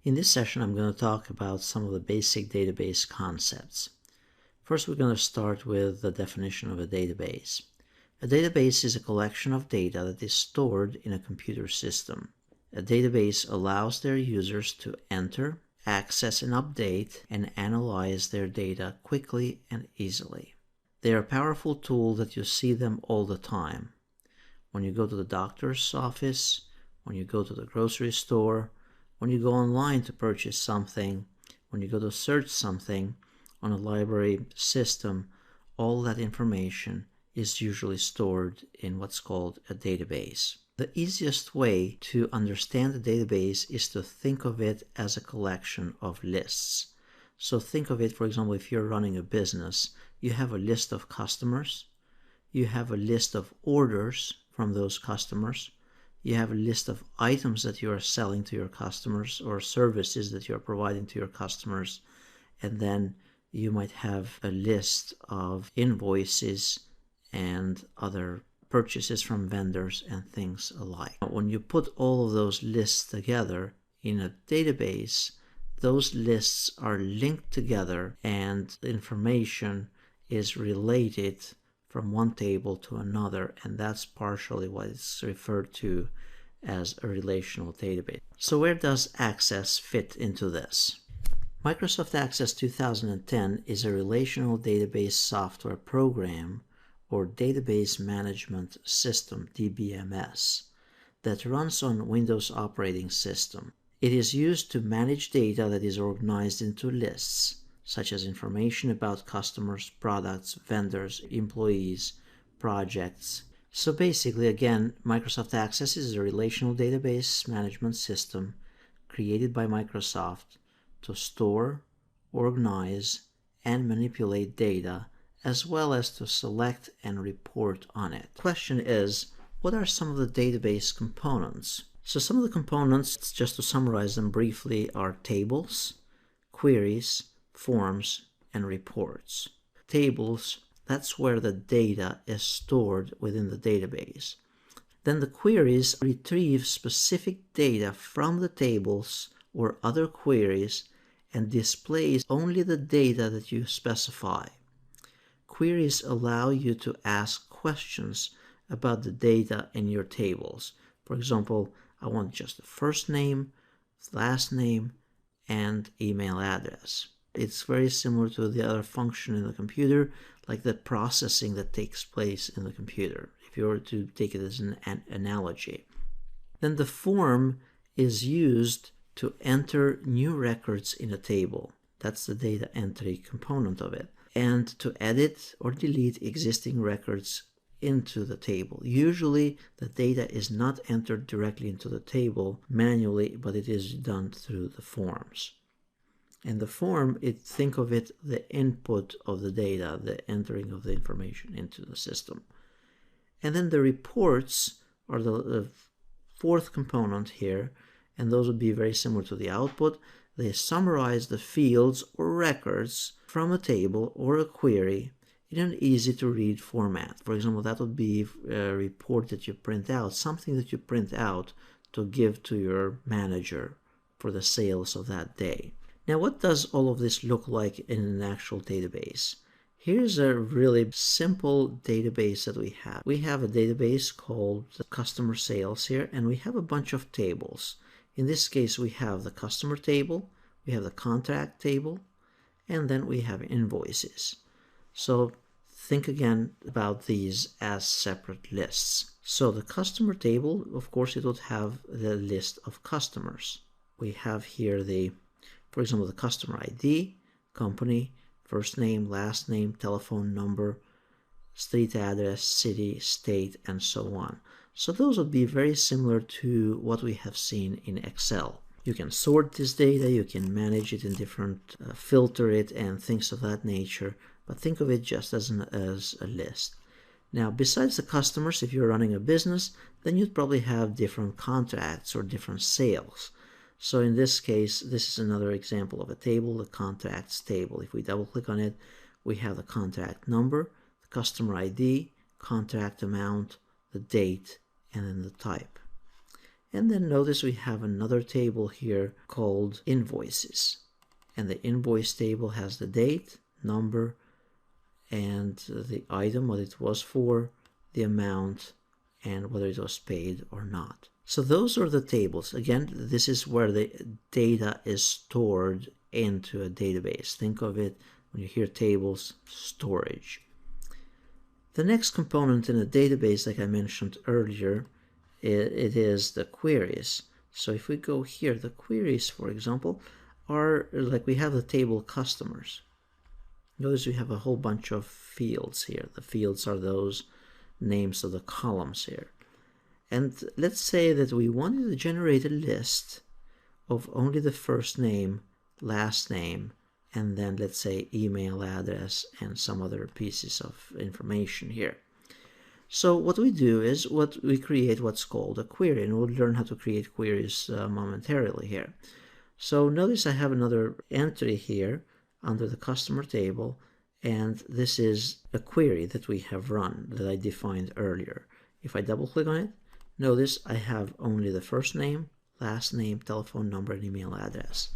In this session, I'm going to talk about some of the basic database concepts. First, we're going to start with the definition of a database. A database is a collection of data that is stored in a computer system. A database allows their users to enter, access and update, and analyze their data quickly and easily. They are a powerful tool that you see them all the time. When you go to the doctor's office, when you go to the grocery store, when you go online to purchase something, when you go to search something on a library system, all that information is usually stored in what's called a database. The easiest way to understand a database is to think of it as a collection of lists. So think of it, for example, if you're running a business, you have a list of customers, you have a list of orders from those customers, you have a list of items that you are selling to your customers or services that you're providing to your customers, and then you might have a list of invoices and other purchases from vendors and things alike. When you put all of those lists together in a database, those lists are linked together and the information is related from one table to another, and that's partially what is referred to as a relational database. So where does Access fit into this? Microsoft Access 2010 is a relational database software program or database management system, DBMS, that runs on Windows operating system. It is used to manage data that is organized into lists, such as information about customers, products, vendors, employees, projects. So basically, again, Microsoft Access is a relational database management system created by Microsoft to store, organize, and manipulate data, as well as to select and report on it. The question is, what are some of the database components? So some of the components, just to summarize them briefly, are tables, queries, forms, and reports. Tables, that's where the data is stored within the database. Then the queries retrieve specific data from the tables or other queries and displays only the data that you specify. Queries allow you to ask questions about the data in your tables. For example, I want just the first name, last name, and email address. It's very similar to the other function in the computer, like the processing that takes place in the computer, if you were to take it as an analogy. Then the form is used to enter new records in a table. That's the data entry component of it. And to edit or delete existing records into the table. Usually the data is not entered directly into the table manually, but it is done through the forms. And the form, think of it the input of the data, the entering of the information into the system. And then the reports are the fourth component here, and those would be very similar to the output. They summarize the fields or records from a table or a query in an easy to read format. For example, that would be a report that you print out, something that you print out to give to your manager for the sales of that day. Now, what does all of this look like in an actual database? Here's a really simple database that we have. We have a database called customer sales here, and we have a bunch of tables. In this case, we have the customer table, we have the contract table, and then we have invoices. So think again about these as separate lists. So the customer table, of course, it would have the list of customers. We have here for example, the customer ID, company, first name, last name, telephone number, street address, city, state, and so on. So those would be very similar to what we have seen in Excel. You can sort this data, you can manage it in different, filter it and things of that nature, but think of it just as a list. Now, besides the customers, if you're running a business, then you'd probably have different contracts or different sales. So in this case, this is another example of a table, the contracts table. If we double click on it, we have the contract number, the customer ID, contract amount, the date, and then the type. And then notice we have another table here called invoices. And the invoice table has the date, number, and the item, what it was for, the amount, and whether it was paid or not. So those are the tables. Again, this is where the data is stored into a database. Think of it, when you hear tables, storage. The next component in a database, like I mentioned earlier, it is the queries. So if we go here, the queries, for example, are like we have the table customers. Notice we have a whole bunch of fields here. The fields are those names of the columns here. And let's say that we wanted to generate a list of only the first name, last name, and then let's say email address and some other pieces of information here. So what we do is we create what's called a query, and we'll learn how to create queries momentarily here. So notice I have another entry here under the customer table, and this is a query that we have run that I defined earlier. If I double click on it, notice I have only the first name, last name, telephone number, and email address.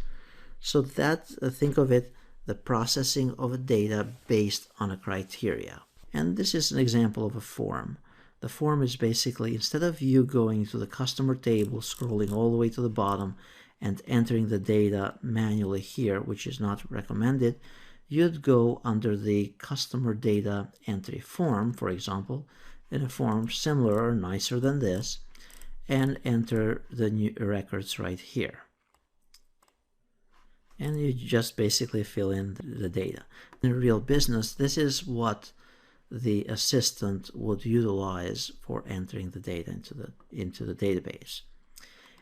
So that, think of it, the processing of a data based on a criteria. And this is an example of a form. The form is basically, instead of you going to the customer table, scrolling all the way to the bottom and entering the data manually here, which is not recommended, you'd go under the customer data entry form, for example, in a form similar or nicer than this, and enter the new records right here. And you just basically fill in the data. In real business, this is what the assistant would utilize for entering the data into the database.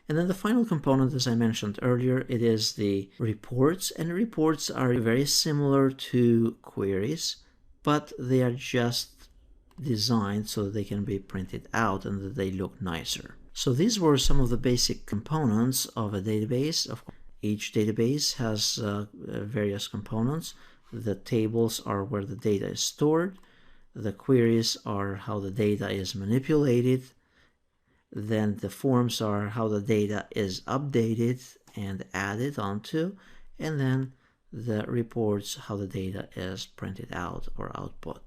And then the final component, as I mentioned earlier, it is the reports. And reports are very similar to queries, but they are just designed so that they can be printed out and that they look nicer. So these were some of the basic components of a database. Each database has various components. The tables are where the data is stored. The queries are how the data is manipulated. Then the forms are how the data is updated and added onto. And then the reports, how the data is printed out or output.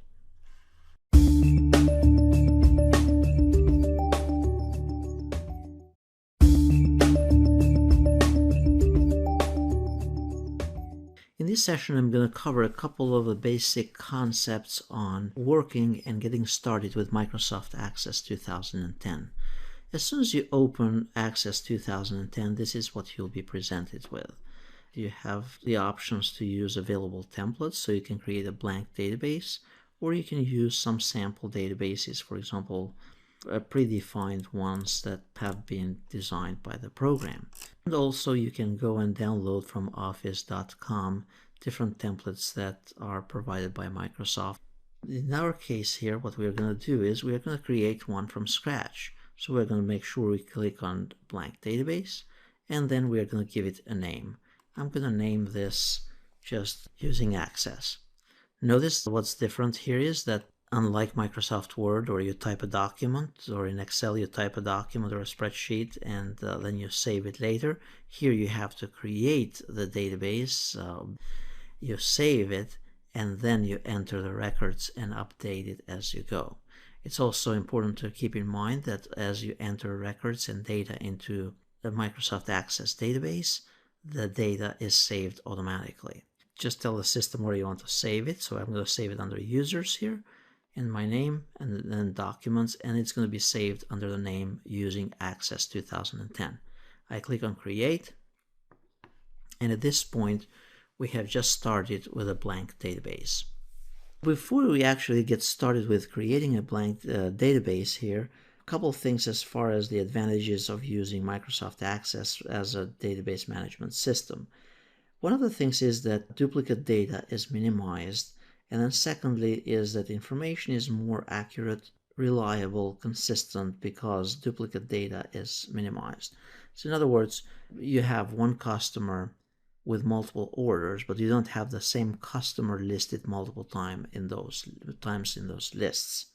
In this session, I'm going to cover a couple of the basic concepts on working and getting started with Microsoft Access 2010. As soon as you open Access 2010, this is what you'll be presented with. You have the options to use available templates, so you can create a blank database, or you can use some sample databases, for example, predefined ones that have been designed by the program. And also you can go and download from office.com different templates that are provided by Microsoft. In our case here, what we're going to do is we're going to create one from scratch. So we're going to make sure we click on blank database, and then we're going to give it a name. I'm going to name this just using Access. Notice what's different here is that unlike Microsoft Word, or you type a document, or in Excel you type a document or a spreadsheet and then you save it later, here you have to create the database, you save it, and then you enter the records and update it as you go. It's also important to keep in mind that as you enter records and data into the Microsoft Access database, the data is saved automatically. Just tell the system where you want to save it. So I'm going to save it under Users here, in my name, and then Documents, and it's going to be saved under the name using Access 2010. I click on Create, and at this point we have just started with a blank database. Before we actually get started with creating a blank database here, a couple of things as far as the advantages of using Microsoft Access as a database management system. One of the things is that duplicate data is minimized. And then secondly is that information is more accurate, reliable, consistent because duplicate data is minimized. So in other words, you have one customer with multiple orders, but you don't have the same customer listed multiple times in those lists.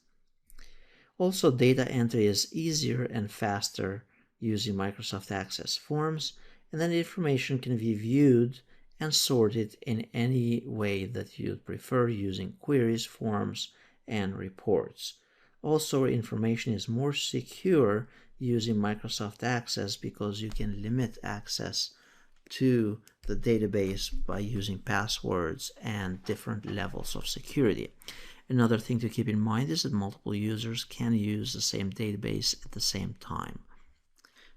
Also, data entry is easier and faster using Microsoft Access Forms, and then the information can be viewed and sorted in any way that you'd prefer using queries, forms, and reports. Also, information is more secure using Microsoft Access because you can limit access to the database by using passwords and different levels of security. Another thing to keep in mind is that multiple users can use the same database at the same time.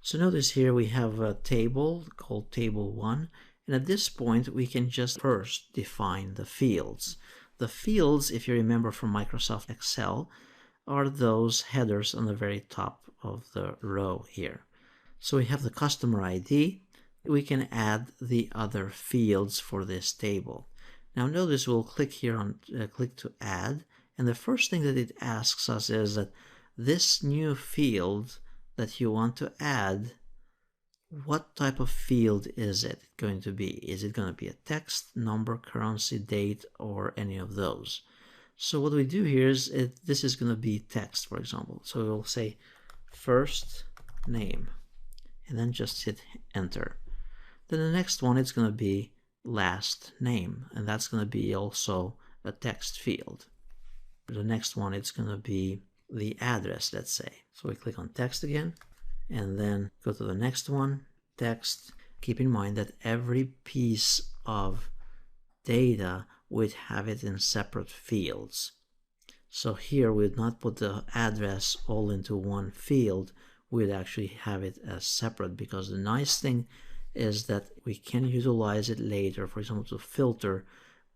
So notice here we have a table called Table 1, and at this point we can just first define the fields. The fields, if you remember from Microsoft Excel, are those headers on the very top of the row here. So we have the customer ID. We can add the other fields for this table. Now notice we'll click here on click to add, and the first thing that it asks us is that this new field that you want to add, what type of field is it going to be? Is it going to be a text, number, currency, date, or any of those? So what we do here is this is going to be text, for example. So we'll say first name and then just hit enter. Then the next one is going to be last name, and that's going to be also a text field. The next one it's going to be the address, let's say. So we click on text again and then go to the next one, text. Keep in mind that every piece of data would have it in separate fields. So here we'd not put the address all into one field, we'd actually have it as separate, because the nice thing is that we can utilize it later, for example, to filter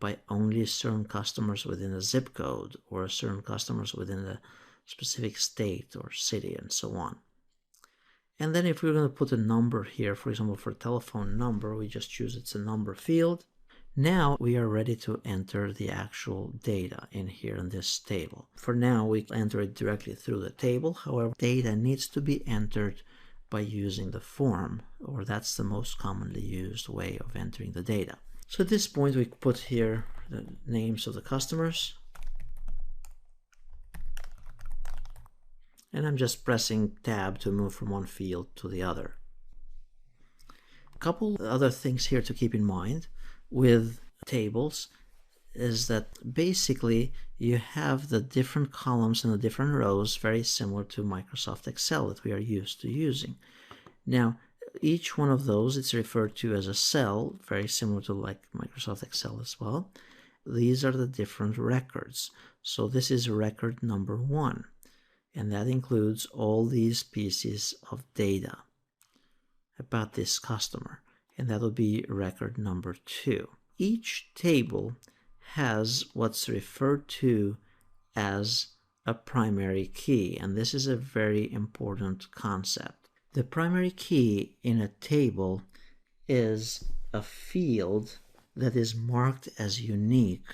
by only certain customers within a zip code or certain customers within a specific state or city and so on. And then if we're going to put a number here, for example, for telephone number, we just choose it's a number field. Now we are ready to enter the actual data in here in this table. For now, we enter it directly through the table. However, data needs to be entered by using the form, or that's the most commonly used way of entering the data. So at this point, we put here the names of the customers. And I'm just pressing tab to move from one field to the other. A couple other things here to keep in mind with tables is that basically you have the different columns and the different rows very similar to Microsoft Excel that we are used to using. Now, each one of those, it's referred to as a cell, very similar to like Microsoft Excel as well. These are the different records. So this is record number 1. And that includes all these pieces of data about this customer. And that will be record number 2. Each table has what's referred to as a primary key. And this is a very important concept. The primary key in a table is a field that is marked as unique,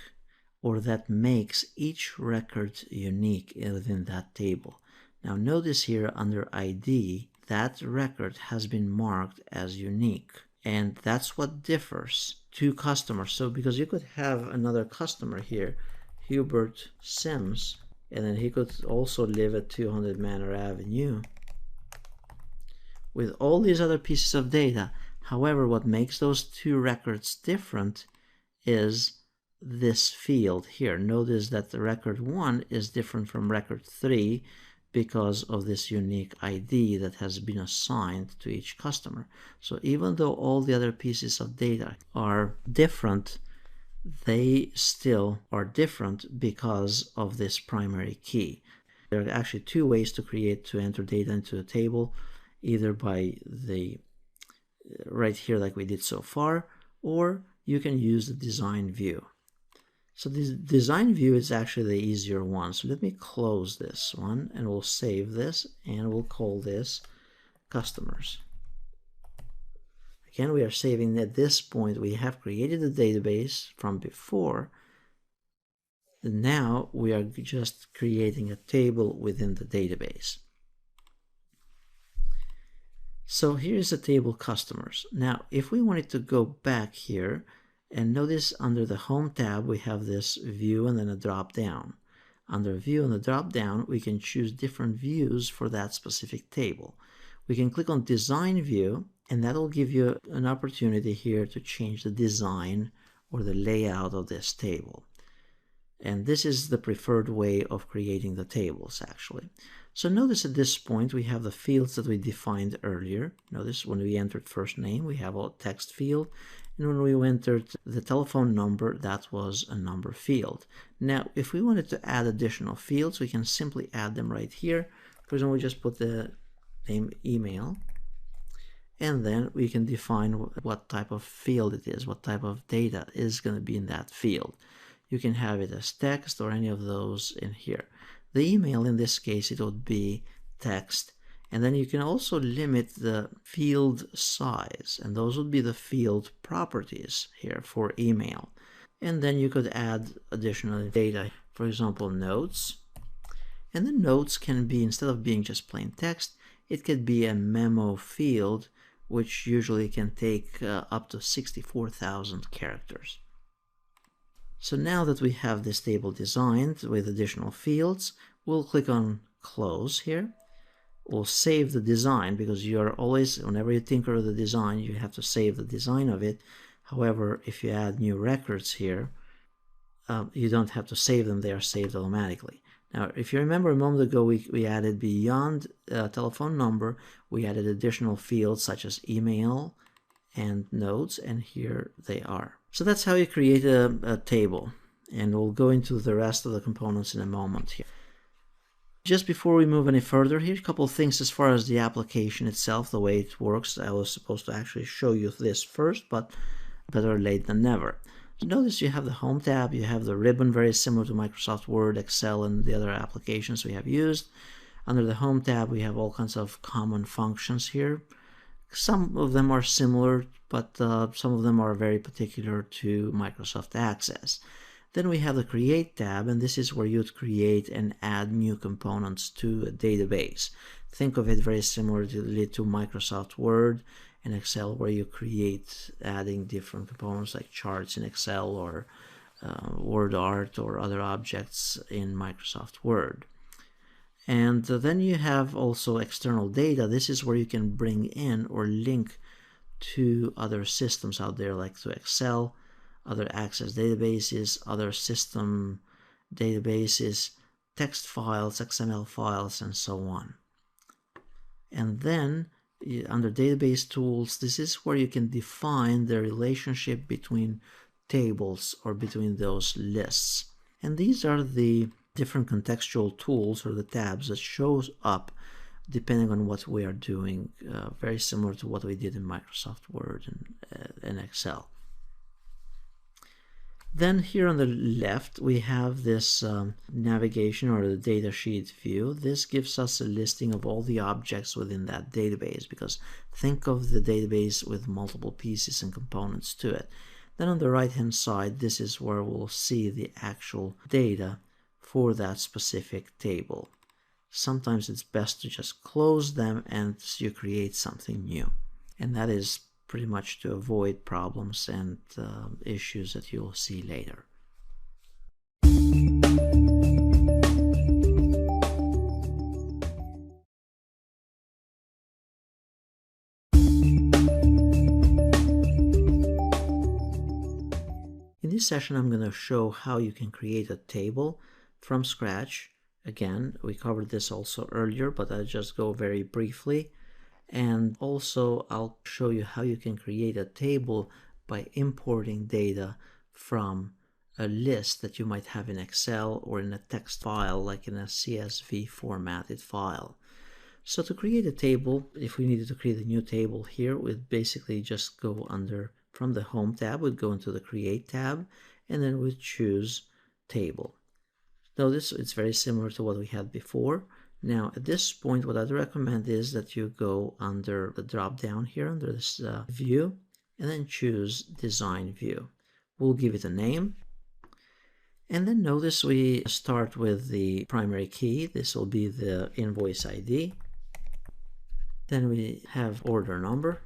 or that makes each record unique within that table. Now notice here under ID, that record has been marked as unique, and that's what differs two customers. So because you could have another customer here, Hubert Sims, and then he could also live at 200 Manor Avenue with all these other pieces of data. However, what makes those two records different is this field here. Notice that the record 1 is different from record 3 because of this unique ID that has been assigned to each customer. So even though all the other pieces of data are different, they still are different because of this primary key. There are actually two ways to enter data into a table, either by the right here like we did so far, or you can use the design view. So this design view is actually the easier one. So let me close this one and we'll save this and we'll call this customers. Again, we are saving at this point. We have created the database from before. And now we are just creating a table within the database. So here's the table customers. Now, if we wanted to go back here, and notice under the Home tab, we have this view and then a drop down. Under view and the drop down, we can choose different views for that specific table. we can click on Design View, and that'll give you an opportunity here to change the design or the layout of this table. And this is the preferred way of creating the tables, actually. So notice at this point we have the fields that we defined earlier. Notice when we entered first name, we have a text field. And when we entered the telephone number, that was a number field. Now, if we wanted to add additional fields, we can simply add them right here. For example, we just put the name email. And then we can define what type of field it is, what type of data is going to be in that field. You can have it as text or any of those in here. The email, in this case, it would be text. And then you can also limit the field size, and those would be the field properties here for email. And then you could add additional data, for example, notes. And the notes can be, instead of being just plain text, it could be a memo field, which usually can take up to 64,000 characters. So now that we have this table designed with additional fields, we'll click on Close here. We'll save the design, because you're always, whenever you tinker with the design, you have to save the design of it. However, if you add new records here, you don't have to save them, they are saved automatically. Now, if you remember a moment ago, we added beyond telephone number, we added additional fields such as email and notes, and here they are. So that's how you create a table, and we'll go into the rest of the components in a moment here. Just before we move any further, here a couple of things as far as the application itself, the way it works. I was supposed to actually show you this first, but better late than never. So notice you have the Home tab, you have the ribbon, very similar to Microsoft Word, Excel, and the other applications we have used. Under the Home tab, we have all kinds of common functions here. Some of them are similar, but some of them are very particular to Microsoft Access. Then we have the Create tab, and this is where you'd create and add new components to a database. Think of it very similarly to Microsoft Word and Excel, where you create adding different components like charts in Excel or word art or other objects in Microsoft Word. And then you have also external data. This is where you can bring in or link to other systems out there, like to Excel, other Access databases, other system databases, text files, XML files, and so on. And then under database tools, this is where you can define the relationship between tables or between those lists. And these are the different contextual tools or the tabs that shows up depending on what we are doing, very similar to what we did in Microsoft Word and Excel. Then here on the left, we have this navigation or the data sheet view. This gives us a listing of all the objects within that database, because think of the database with multiple pieces and components to it. Then on the right hand side, this is where we'll see the actual data for that specific table. Sometimes it's best to just close them and you create something new. And that is pretty much to avoid problems and issues that you'll see later. In this session, I'm going to show how you can create a table from scratch. Again, we covered this also earlier, but I'll just go very briefly. And also I'll show you how you can create a table by importing data from a list that you might have in Excel or in a text file, like in a CSV formatted file. So to create a table, if we needed to create a new table here, we'd basically just go under, from the Home tab, we'd go into the Create tab, and then we'd choose Table. Notice it's very similar to what we had before. Now at this point, what I'd recommend is that you go under the drop down here under this view, and then choose Design View. We'll give it a name. And then notice we start with the primary key. This will be the invoice ID. Then we have order number.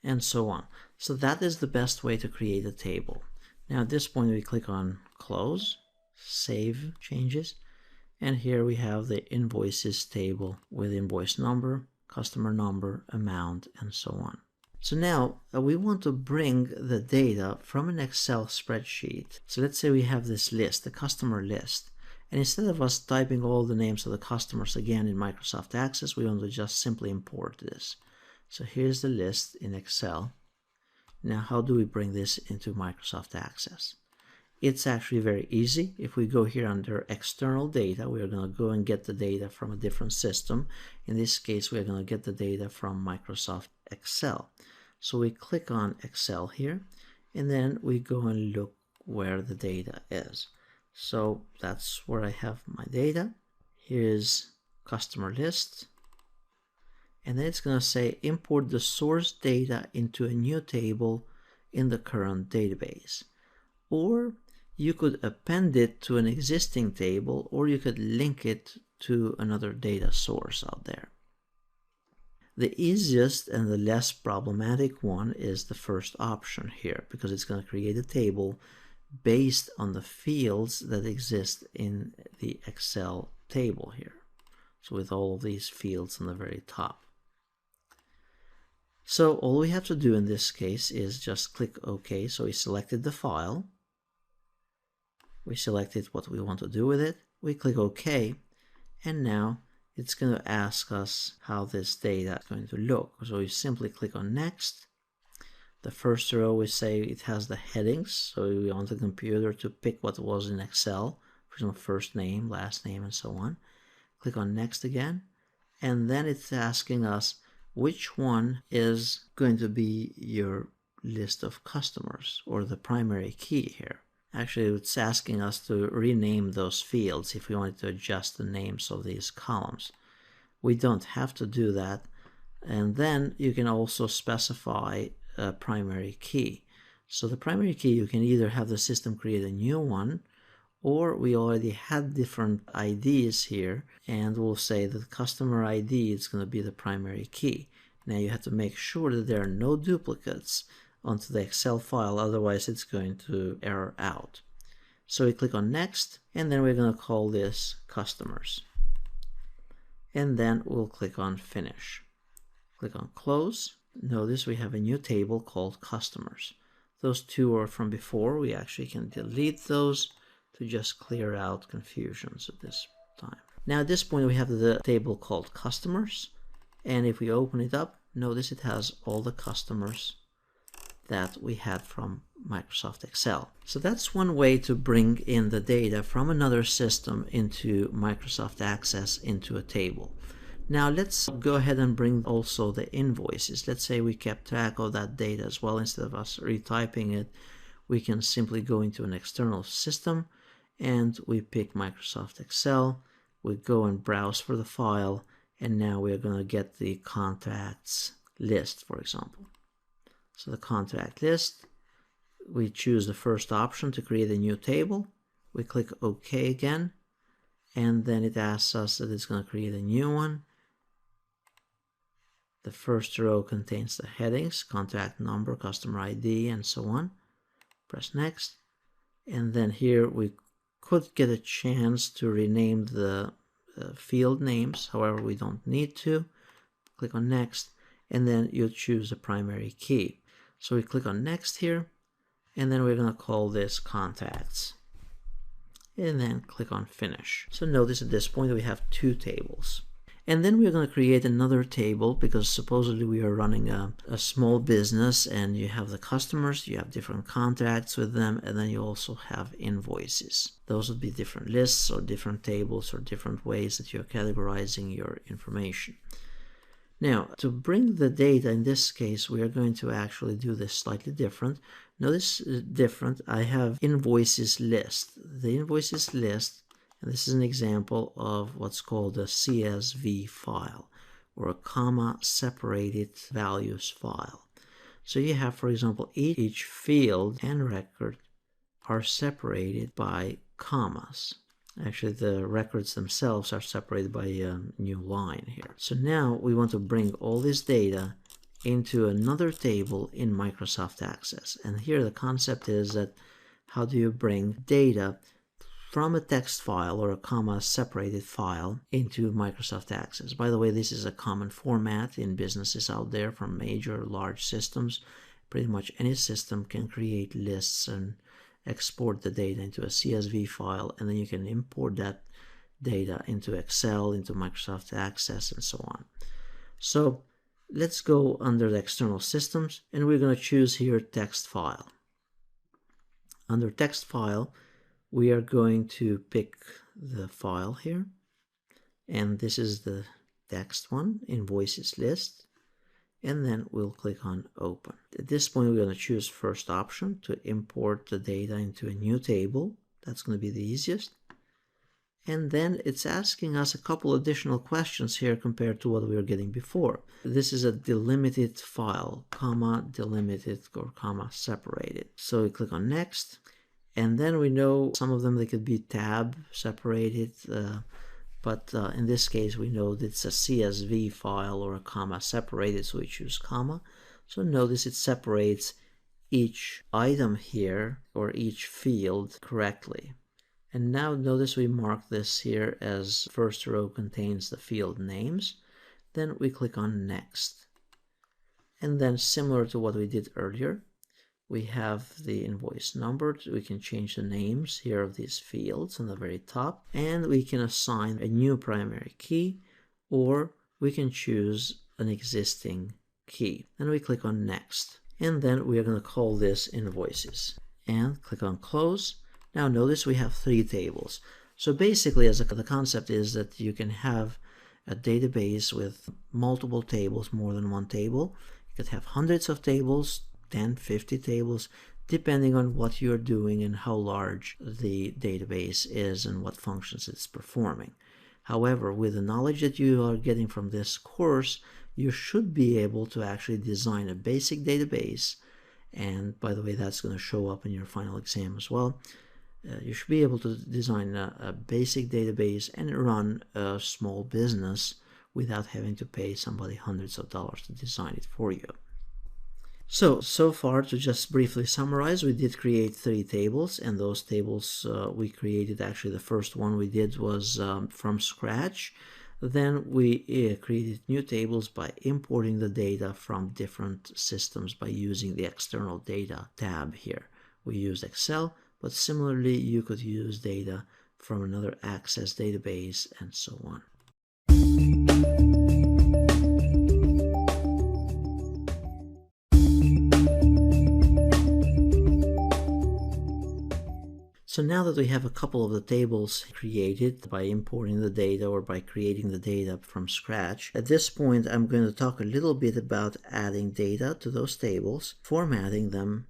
And so on. So that is the best way to create a table. Now at this point we click on Close, Save Changes, and here we have the invoices table with invoice number, customer number, amount, and so on. So now we want to bring the data from an Excel spreadsheet. So let's say we have this list, the customer list. And instead of us typing all the names of the customers again in Microsoft Access, we want to just simply import this. So here's the list in Excel. Now how do we bring this into Microsoft Access? It's actually very easy. If we go here under external data, we're going to go and get the data from a different system. In this case, we're going to get the data from Microsoft Excel. So we click on Excel here, and then we go and look where the data is. So that's where I have my data. Here's customer list. And then it's going to say import the source data into a new table in the current database. Or you could append it to an existing table, or you could link it to another data source out there. The easiest and the less problematic one is the first option here, because it's going to create a table based on the fields that exist in the Excel table here. So with all of these fields on the very top. So all we have to do in this case is just click OK. So we selected the file. We selected what we want to do with it. We click OK. And now it's going to ask us how this data is going to look. So we simply click on Next. The first row we say it has the headings. So we want the computer to pick what was in Excel. For example, first name, last name, and so on. Click on Next again. And then it's asking us which one is going to be your list of customers, or the primary key here. Actually, it's asking us to rename those fields if we wanted to adjust the names of these columns. We don't have to do that. And then you can also specify a primary key. So the primary key, you can either have the system create a new one, or we already had different IDs here, and we'll say that the customer ID is going to be the primary key. Now you have to make sure that there are no duplicates onto the Excel file, otherwise it's going to error out. So we click on Next, and then we're going to call this Customers. And then we'll click on Finish. Click on Close. Notice we have a new table called Customers. Those two are from before. We actually can delete those to just clear out confusions at this time. Now at this point we have the table called Customers, and if we open it up, notice it has all the customers that we had from Microsoft Excel. So that's one way to bring in the data from another system into Microsoft Access into a table. Now let's go ahead and bring also the invoices. Let's say we kept track of that data as well. Instead of us retyping it, we can simply go into an external system and we pick Microsoft Excel. We go and browse for the file, and now we're going to get the contracts list, for example. So the contract list, we choose the first option to create a new table. We click OK again, and then it asks us that it's going to create a new one. The first row contains the headings, contract number, customer ID, and so on. Press Next. And then here we could get a chance to rename the field names. However, we don't need to. Click on Next, and then you choose the primary key. So we click on Next here, and then we're going to call this Contacts. And then click on Finish. So notice at this point we have two tables. And then we're going to create another table, because supposedly we are running a small business, and you have the customers, you have different contracts with them, and then you also have invoices. Those would be different lists or different tables or different ways that you're categorizing your information. Now, to bring the data, in this case, we are going to actually do this slightly different. Notice different, I have invoices list. The invoices list, and this is an example of what's called a CSV file, or a comma separated values file. So you have, for example, each field and record are separated by commas. Actually, the records themselves are separated by a new line here. So now we want to bring all this data into another table in Microsoft Access. And here the concept is that how do you bring data from a text file or a comma separated file into Microsoft Access. By the way, this is a common format in businesses out there from major large systems. Pretty much any system can create lists and export the data into a CSV file, and then you can import that data into Excel, into Microsoft Access, and so on. So let's go under the external systems, and we're going to choose here text file. Under text file, we are going to pick the file here, and this is the text one, invoices list, and then we'll click on open. At this point, we're going to choose first option to import the data into a new table. That's going to be the easiest. And then it's asking us a couple additional questions here compared to what we were getting before. This is a delimited file, comma delimited or comma separated. So we click on next, and then we know some of them, they could be tab separated, but in this case we know that it's a CSV file or a comma separated, so we choose comma. So notice it separates each item here or each field correctly. And now notice we mark this here as first row contains the field names. Then we click on next. And then similar to what we did earlier, we have the invoice number. We can change the names here of these fields on the very top. And we can assign a new primary key, or we can choose an existing key. Then we click on next. And then we are going to call this invoices. And click on close. Now notice we have 3 tables. So basically, the concept is that you can have a database with multiple tables, more than one table. You could have hundreds of tables, 10, 50 tables, depending on what you're doing and how large the database is and what functions it's performing. However, with the knowledge that you are getting from this course, you should be able to actually design a basic database. And by the way, that's going to show up in your final exam as well. You should be able to design a basic database and run a small business without having to pay somebody hundreds of dollars to design it for you. So far, to just briefly summarize, we did create 3 tables, and those tables we created, actually the first one we did was from scratch. Then we created new tables by importing the data from different systems by using the external data tab here. We used Excel, but similarly you could use data from another Access database and so on. So now that we have a couple of the tables created by importing the data or by creating the data from scratch, at this point I'm going to talk a little bit about adding data to those tables, formatting them,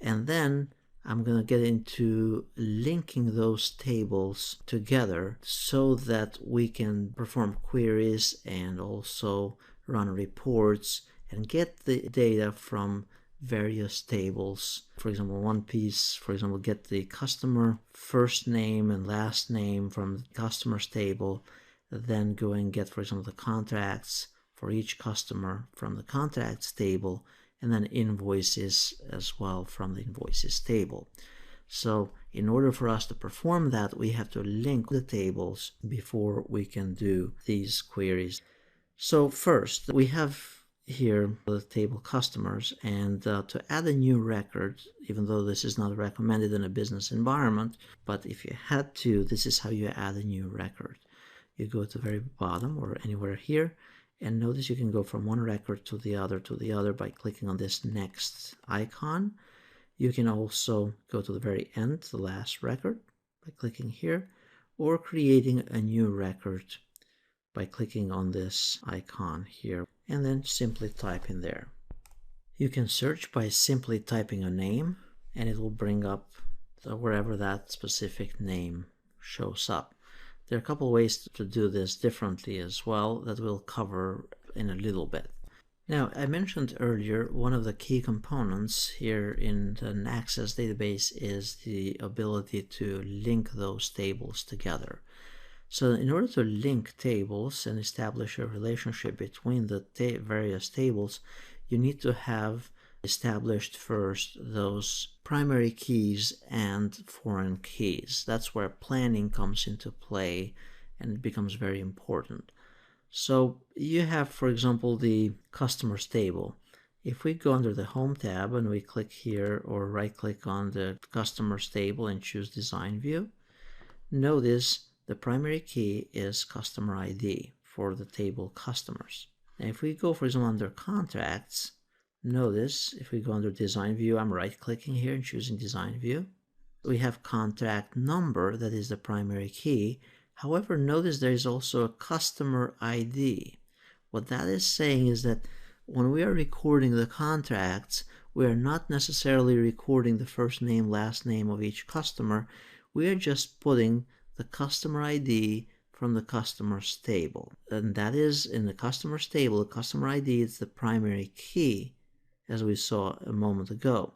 and then I'm going to get into linking those tables together so that we can perform queries and also run reports and get the data from various tables. For example, one piece, for example, get the customer first name and last name from the customers table, then go and get, for example, the contracts for each customer from the contracts table, and then invoices as well from the invoices table. So in order for us to perform that, we have to link the tables before we can do these queries. So first, we have here the table customers, and to add a new record, even though this is not recommended in a business environment, but if you had to, this is how you add a new record. You go to the very bottom or anywhere here, and notice you can go from one record to the other by clicking on this next icon. You can also go to the very end, the last record, by clicking here, or creating a new record by clicking on this icon here, and then simply type in there. You can search by simply typing a name, and it will bring up wherever that specific name shows up. There are a couple ways to do this differently as well that we'll cover in a little bit. Now, I mentioned earlier, one of the key components here in an Access database is the ability to link those tables together. So in order to link tables and establish a relationship between the various tables, you need to have established first those primary keys and foreign keys. That's where planning comes into play, and it becomes very important. So you have, for example, the customers table. If we go under the Home tab and we click here or right-click on the customers table and choose Design View, notice the primary key is Customer ID for the table customers. Now if we go, for example, under Contracts, notice if we go under Design View, I'm right-clicking here and choosing Design View. We have Contract Number, that is the primary key. However, notice there is also a Customer ID. What that is saying is that when we are recording the contracts, we are not necessarily recording the first name, last name of each customer. We are just putting the customer ID from the customer's table. And that is in the customer's table, the customer ID is the primary key, as we saw a moment ago.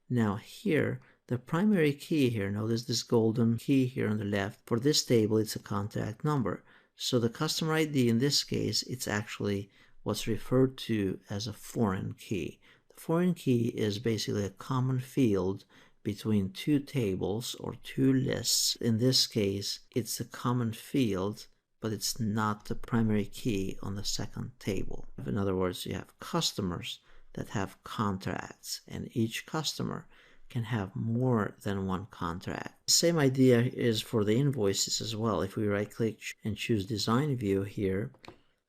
Now here, the primary key here, notice this golden key here on the left. For this table, it's a contact number. So the customer ID in this case, it's actually what's referred to as a foreign key. The foreign key is basically a common field between two tables or two lists. In this case, it's a common field, but it's not the primary key on the second table. In other words, you have customers that have contracts, and each customer can have more than one contract. The same idea is for the invoices as well. If we right-click and choose Design View here,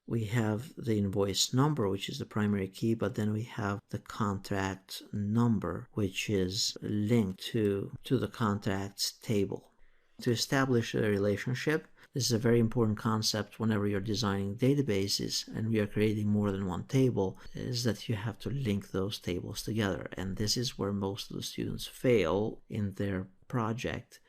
we have the invoice number, which is the primary key, but then we have the contract number, which is linked to the contracts table. To establish a relationship, this is a very important concept whenever you're designing databases and we are creating more than one table, is that you have to link those tables together. And this is where most of the students fail in their project.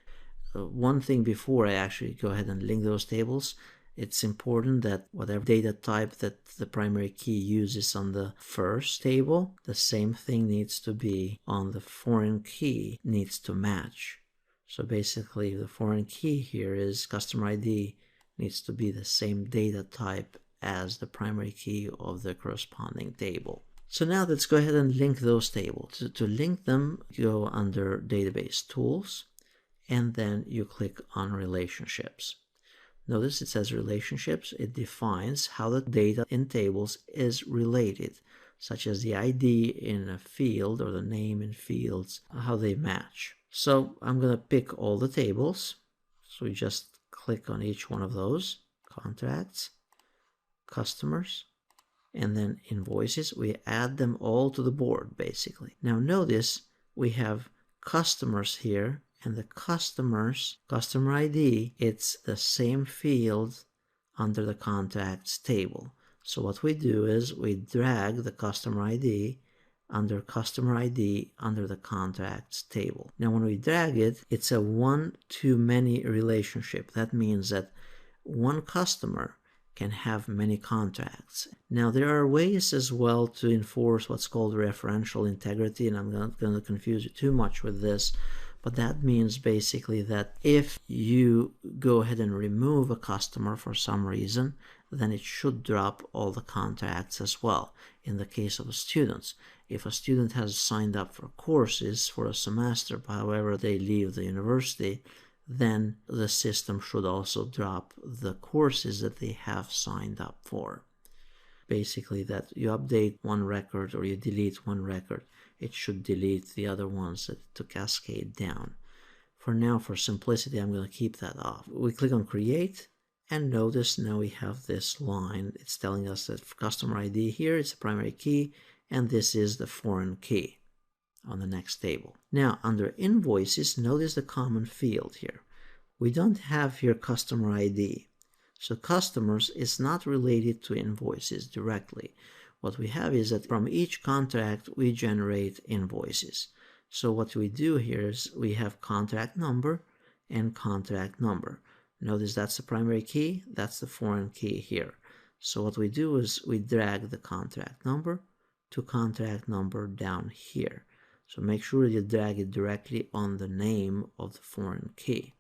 One thing before I actually go ahead and link those tables, it's important that whatever data type that the primary key uses on the first table, the same thing needs to be on the foreign key, needs to match. So basically the foreign key here is customer ID needs to be the same data type as the primary key of the corresponding table. So now let's go ahead and link those tables. To link them, you go under Database Tools, and then you click on Relationships. Notice it says relationships. It defines how the data in tables is related, such as the ID in a field or the name in fields, how they match. So I'm going to pick all the tables. So we just click on each one of those, contracts, customers, and then invoices. We add them all to the board, basically. Now notice we have customers here, and the customers, customer ID, it's the same field under the contracts table. So what we do is we drag the customer ID under the contracts table. Now when we drag it, it's a one-to-many relationship. That means that one customer can have many contracts. Now there are ways as well to enforce what's called referential integrity, and I'm not going to confuse you too much with this, but that means basically that if you go ahead and remove a customer for some reason, then it should drop all the contracts as well. In the case of students, if a student has signed up for courses for a semester, however they leave the university, then the system should also drop the courses that they have signed up for. Basically that you update one record or you delete one record, it should delete the other ones to cascade down. For now, for simplicity, I'm going to keep that off. We click on Create, and notice now we have this line. It's telling us that for customer ID here, it's a primary key, and this is the foreign key on the next table. Now, under Invoices, notice the common field here. We don't have here customer ID. So customers is not related to invoices directly. What we have is that from each contract, we generate invoices. So what we do here is we have contract number and contract number. Notice that's the primary key, that's the foreign key here. So what we do is we drag the contract number to contract number down here. So make sure you drag it directly on the name of the foreign key.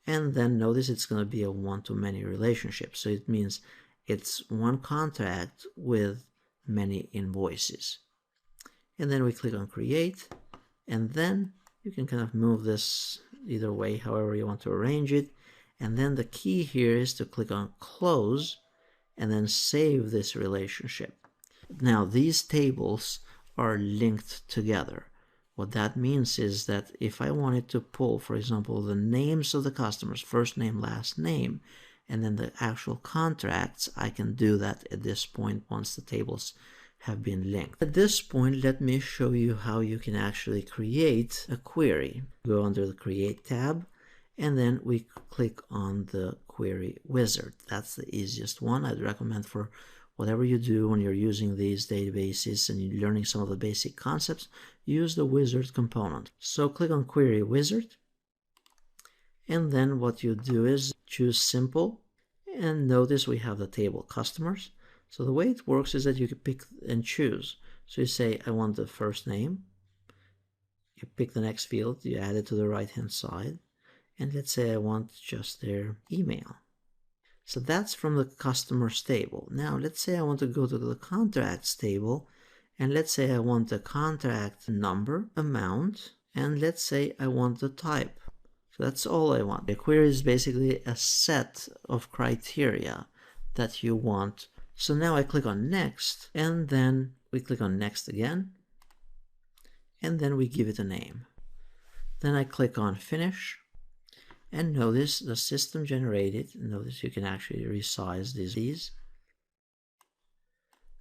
And then notice it's going to be a one-to-many relationship. So it means it's one contract with many invoices. and then we click on create, and then you can kind of move this either way, however you want to arrange it. And then the key here is to click on close and then save this relationship. Now these tables are linked together. What that means is that if I wanted to pull, for example, the names of the customers, first name, last name, and then the actual contracts, I can do that at this point once the tables have been linked. At this point, let me show you how you can actually create a query. Go under the Create tab, and then we click on the Query Wizard. That's the easiest one. I'd recommend for whatever you do when you're using these databases and you're learning some of the basic concepts, use the wizard component. So click on Query Wizard, and then what you do is choose Simple, and notice we have the table Customers. So the way it works is that you can pick and choose. So you say, I want the first name. You pick the next field, you add it to the right-hand side. And let's say I want just their email. So that's from the Customers table. Now let's say I want to go to the Contracts table, and let's say I want the contract number, amount, and let's say I want the type. So that's all I want. A query is basically a set of criteria that you want. So now I click on Next, and then we click on Next again, and then we give it a name. Then I click on Finish, and notice the system generated. Notice you can actually resize these.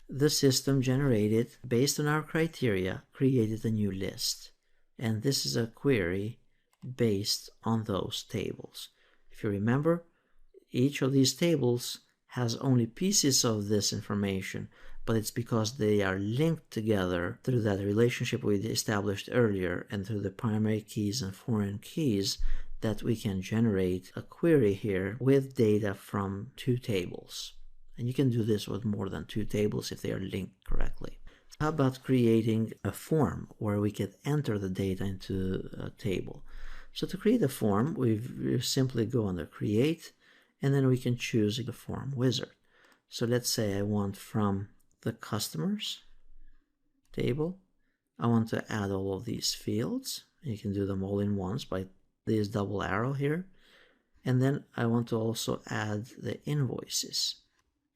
The system generated, based on our criteria, created a new list. And this is a query based on those tables. If you remember, each of these tables has only pieces of this information, but it's because they are linked together through that relationship we established earlier and through the primary keys and foreign keys that we can generate a query here with data from two tables. And you can do this with more than two tables if they are linked correctly. How about creating a form where we can enter the data into a table? So to create a form, we simply go under Create, and then we can choose the form wizard. So let's say I want from the Customers table, I want to add all of these fields. You can do them all in once by this double arrow here. And then I want to also add the invoices.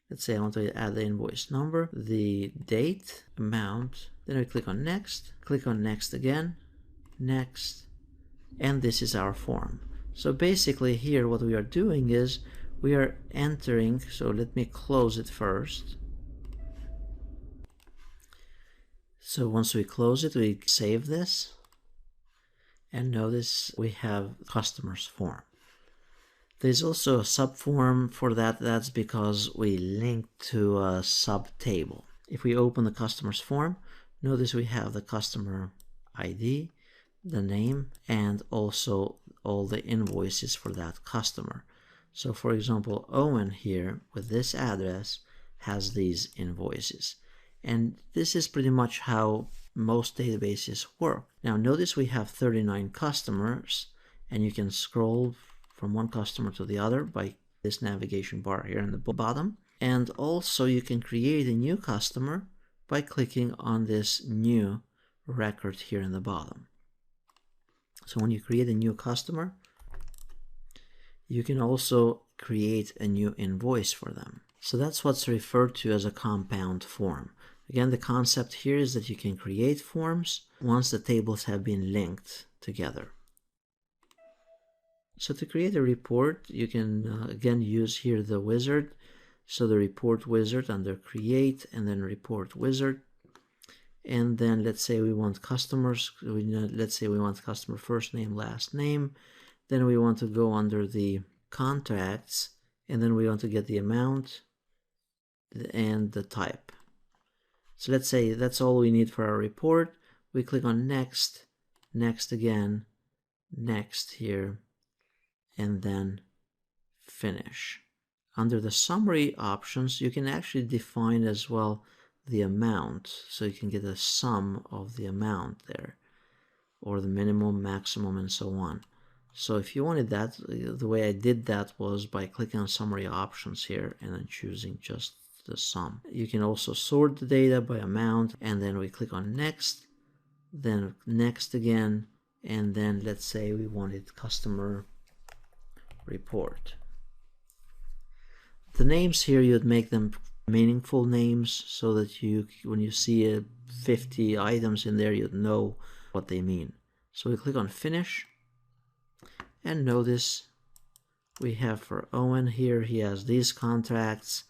Let's say I want to add the invoice number, the date, amount. Then I click on Next, click on Next again, Next, and this is our form. So basically here what we are doing is we are entering, so let me close it first. So once we close it, we save this, and notice we have Customers form. There's also a subform for that. That's because we link to a sub table. If we open the Customers form, notice we have the customer ID, the name, and also all the invoices for that customer. So for example, Owen here with this address has these invoices. And this is pretty much how most databases work. Now notice we have 39 customers, and you can scroll from one customer to the other by this navigation bar here in the bottom. And also you can create a new customer by clicking on this new record here in the bottom. So when you create a new customer, you can also create a new invoice for them. So that's what's referred to as a compound form. Again, the concept here is that you can create forms once the tables have been linked together. So to create a report, you can again use here the wizard. So the report wizard under Create, and then Report Wizard. And then let's say we want customers. Let's say we want customer first name, last name. Then we want to go under the contracts, and then we want to get the amount and the type. So let's say that's all we need for our report. We click on Next, Next again, Next here, and then Finish. Under the summary options, you can actually define as well the amount, so you can get a sum of the amount there, or the minimum, maximum, and so on. So if you wanted that, the way I did that was by clicking on summary options here and then choosing just the sum. You can also sort the data by amount, and then we click on Next, then next again, and then let's say we wanted customer report. The names here, you'd make them meaningful names so that when you see 50 items in there, you'd know what they mean. So we click on finish, and notice we have for Owen here, he has these contracts,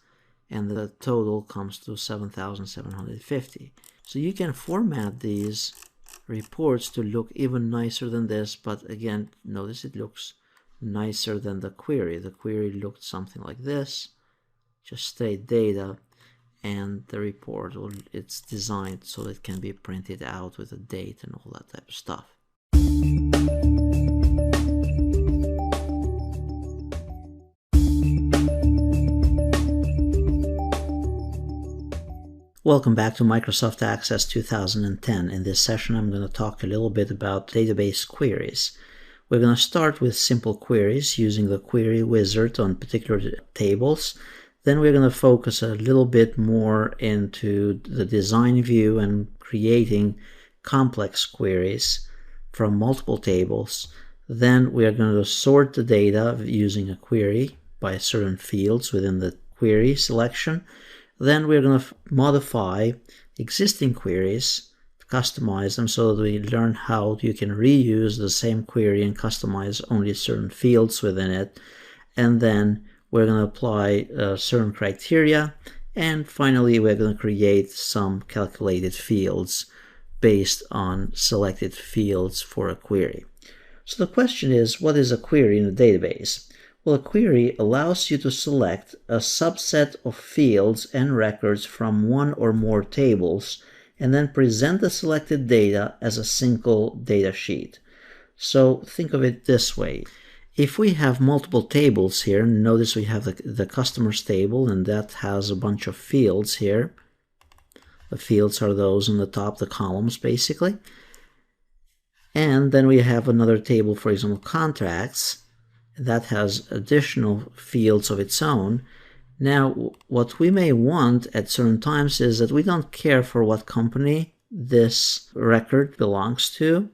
and the total comes to 7,750. So you can format these reports to look even nicer than this, but again, notice it looks nicer than the query. The query looked something like this, just state data, and the report, it's designed so it can be printed out with a date and all that type of stuff. Welcome back to Microsoft Access 2010. In this session, I'm going to talk a little bit about database queries. We're going to start with simple queries using the query wizard on particular tables. Then we're going to focus a little bit more into the design view and creating complex queries from multiple tables. Then we are going to sort the data using a query by certain fields within the query selection. Then we're going to modify existing queries, customize them so that we learn how you can reuse the same query and customize only certain fields within it. And then we're going to apply certain criteria. And finally, we're going to create some calculated fields based on selected fields for a query. So the question is, what is a query in a database? Well, a query allows you to select a subset of fields and records from one or more tables and then present the selected data as a single data sheet. So think of it this way. If we have multiple tables here, notice we have the customers table, and that has a bunch of fields here. The fields are those on the top, the columns basically. And then we have another table, for example, contracts, that has additional fields of its own. Now, what we may want at certain times is that we don't care for what company this record belongs to.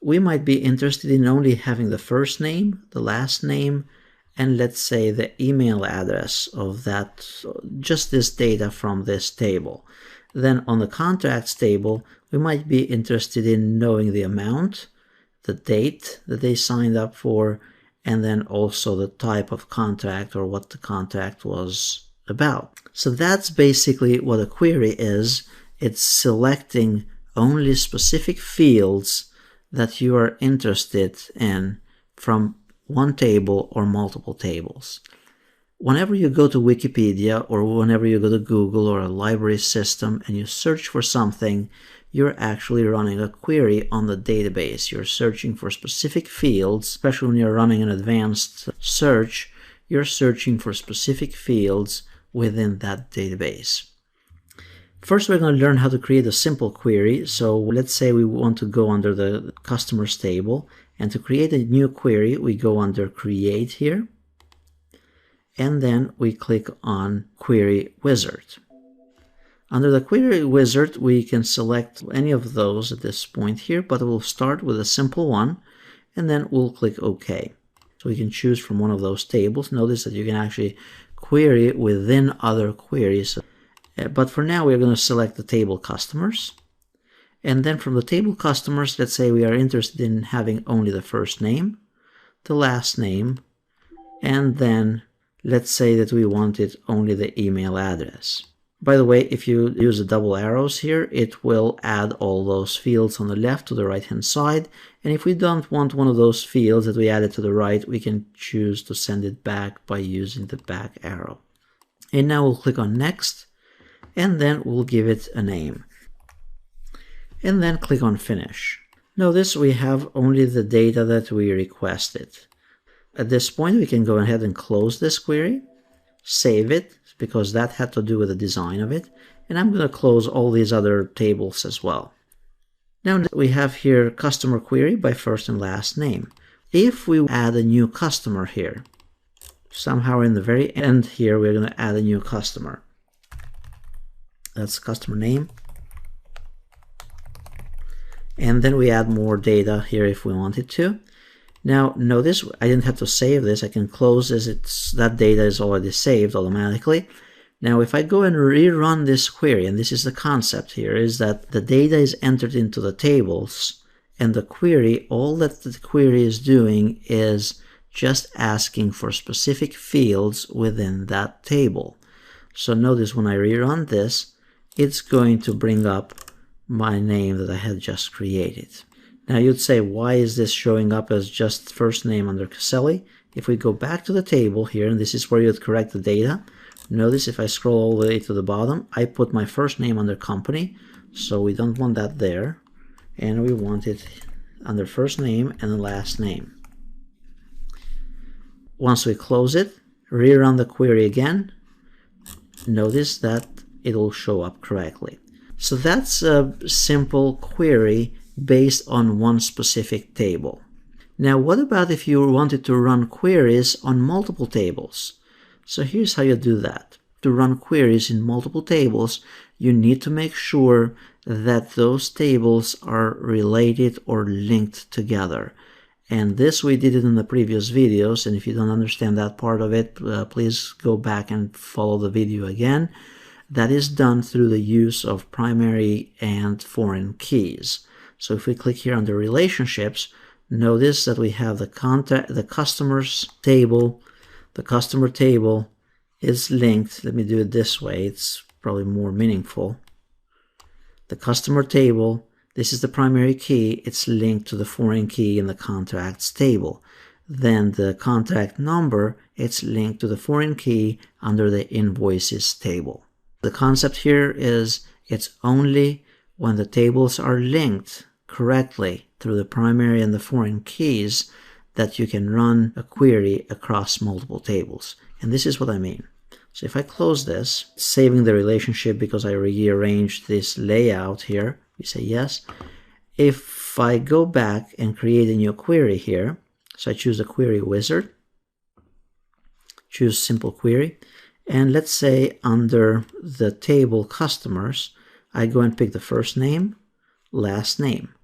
We might be interested in only having the first name, the last name, and let's say the email address of that, just this data from this table. Then on the contracts table, we might be interested in knowing the amount, the date that they signed up for, and then also the type of contract or what the contract was about. So that's basically what a query is. It's selecting only specific fields that you are interested in from one table or multiple tables. Whenever you go to Wikipedia or whenever you go to Google or a library system and you search for something, you're actually running a query on the database. You're searching for specific fields, especially when you're running an advanced search, you're searching for specific fields within that database. First, we're going to learn how to create a simple query. So let's say we want to go under the customers table, and to create a new query, we go under create here, and then we click on query wizard. Under the query wizard, we can select any of those at this point here, but we'll start with a simple one, and then we'll click OK. So we can choose from one of those tables. Notice that you can actually query within other queries. But for now, we're going to select the table customers. And then from the table customers, let's say we are interested in having only the first name, the last name, and then let's say that we wanted only the email address. By the way, if you use the double arrows here, it will add all those fields on the left to the right-hand side. And if we don't want one of those fields that we added to the right, we can choose to send it back by using the back arrow. And now we'll click on Next, and then we'll give it a name. And then click on Finish. Notice we have only the data that we requested. At this point, we can go ahead and close this query, save it, because that had to do with the design of it, and I'm going to close all these other tables as well. Now we have here customer query by first and last name. If we add a new customer here, somehow in the very end here, we're going to add a new customer. That's customer name. And then we add more data here if we wanted to. Now notice I didn't have to save this. I can close this. That data is already saved automatically. Now if I go and rerun this query, and this is the concept here, is that the data is entered into the tables, and the query, all that the query is doing is just asking for specific fields within that table. So notice when I rerun this, it's going to bring up my name that I had just created. Now you'd say, why is this showing up as just first name under Caselli? If we go back to the table here, and this is where you'd correct the data, notice if I scroll all the way to the bottom, I put my first name under company, so we don't want that there, and we want it under first name and the last name. Once we close it, rerun the query again, notice that it will show up correctly. So that's a simple query based on one specific table. Now what about if you wanted to run queries on multiple tables? So here's how you do that. To run queries in multiple tables, you need to make sure that those tables are related or linked together. And this we did it in the previous videos, and if you don't understand that part of it, please go back and follow the video again. That is done through the use of primary and foreign keys. So if we click here under relationships, notice that we have the customers table. The customer table is linked. Let me do it this way. It's probably more meaningful. The customer table, this is the primary key. It's linked to the foreign key in the contracts table. Then the contract number, it's linked to the foreign key under the invoices table. The concept here is it's only when the tables are linked correctly through the primary and the foreign keys that you can run a query across multiple tables. And this is what I mean. So if I close this, saving the relationship because I rearranged this layout here, we say yes. If I go back and create a new query here, so I choose the query wizard, choose simple query, and let's say under the table customers, I go and pick the first name, last name.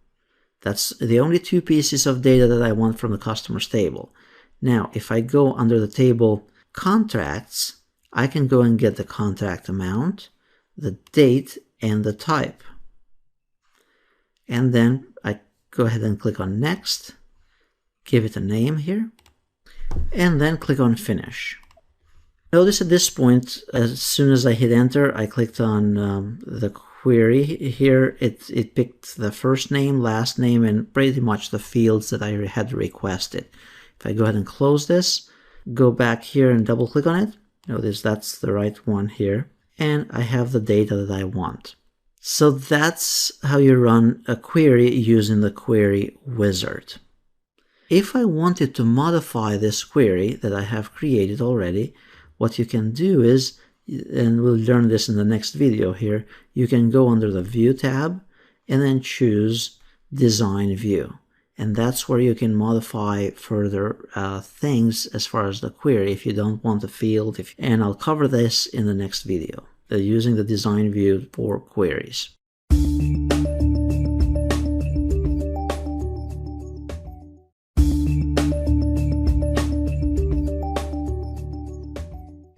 That's the only two pieces of data that I want from the customers table. Now, if I go under the table contracts, I can go and get the contract amount, the date, and the type. And then I go ahead and click on next, give it a name here, and then click on finish. Notice at this point, as soon as I hit enter, I clicked on the query here. It picked the first name, last name, and pretty much the fields that I had requested. If I go ahead and close this, go back here and double click on it, notice that's the right one here, and I have the data that I want. So that's how you run a query using the query wizard. If I wanted to modify this query that I have created already, what you can do is, and we'll learn this in the next video here, you can go under the View tab and then choose Design View. And that's where you can modify further things as far as the query if you don't want a field. And I'll cover this in the next video, using the Design View for queries.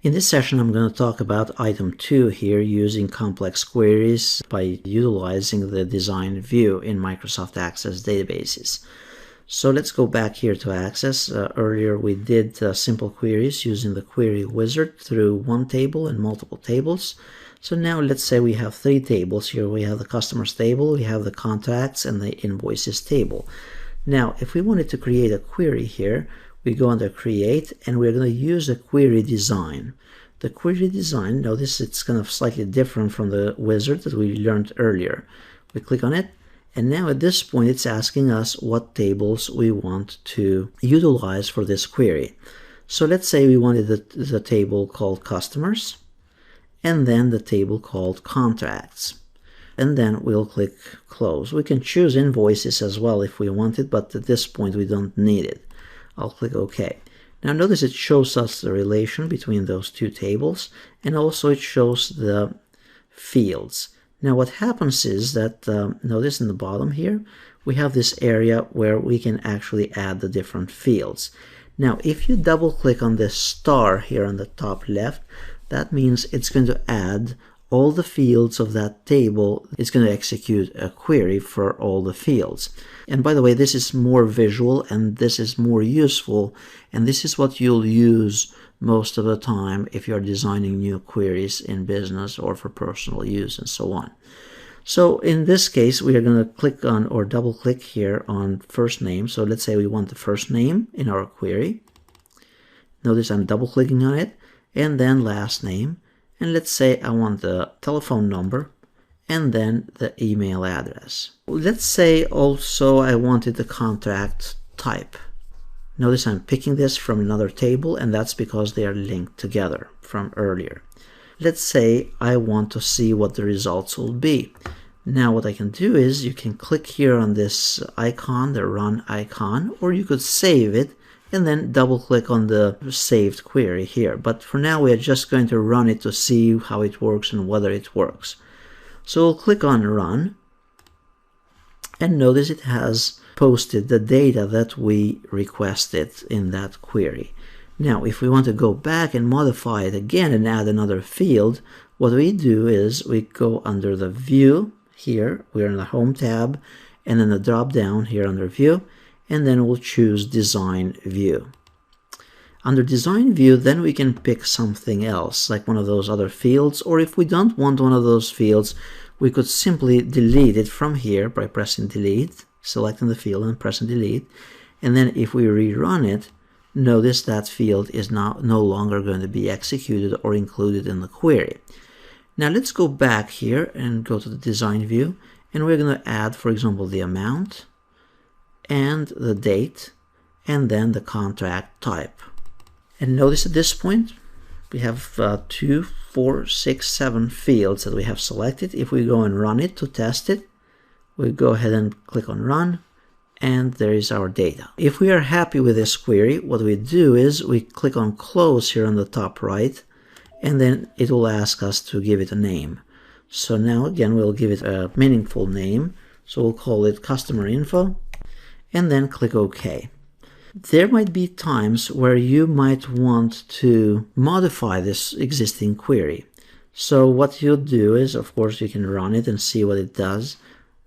In this session, I'm going to talk about item 2 here, using complex queries by utilizing the design view in Microsoft Access databases. So let's go back here to Access. Earlier we did simple queries using the query wizard through one table and multiple tables. So now let's say we have 3 tables here. We have the customers table, we have the contacts, and the invoices table. Now, if we wanted to create a query here, we go under Create, and we're going to use a query design. The query design, notice it's kind of slightly different from the wizard that we learned earlier. We click on it, and now at this point it's asking us what tables we want to utilize for this query. So let's say we wanted the table called Customers, and then the table called Contracts. And then we'll click Close. We can choose Invoices as well if we want it, but at this point we don't need it. I'll click OK. Now notice it shows us the relation between those 2 tables, and also it shows the fields. Now what happens is that, notice in the bottom here, we have this area where we can actually add the different fields. Now if you double click on this star here on the top left, that means it's going to add all the fields of that table. It's going to execute a query for all the fields. And by the way, this is more visual and this is more useful, and this is what you'll use most of the time if you're designing new queries in business or for personal use and so on. So in this case, we are going to click on or double click here on first name. So let's say we want the first name in our query. Notice I'm double clicking on it, and then last name. And let's say I want the telephone number and then the email address. Let's say also I wanted the contract type. Notice I'm picking this from another table, and that's because they are linked together from earlier. Let's say I want to see what the results will be. Now what I can do is you can click here on this icon, the run icon, or you could save it and then double click on the saved query here. But for now we are just going to run it to see how it works and whether it works. So we'll click on run, and notice it has posted the data that we requested in that query. Now if we want to go back and modify it again and add another field, what we do is we go under the view here, we're in the home tab, and then the drop down here under view, and then we'll choose design view. Under design view, then we can pick something else, like one of those other fields, or if we don't want one of those fields, we could simply delete it from here by pressing delete, selecting the field and pressing delete. And then if we rerun it, notice that field is now no longer going to be executed or included in the query. Now let's go back here and go to the design view, and we're going to add, for example, the amount and the date, and then the contract type. And notice at this point we have 2, 4, 6, 7 fields that we have selected. If we go and run it to test it, we go ahead and click on run, and there is our data. If we are happy with this query, what we do is we click on close here on the top right, and then it will ask us to give it a name. So now again we'll give it a meaningful name, so we'll call it customer info, and then click OK. There might be times where you might want to modify this existing query. So what you'll do is, of course, you can run it and see what it does,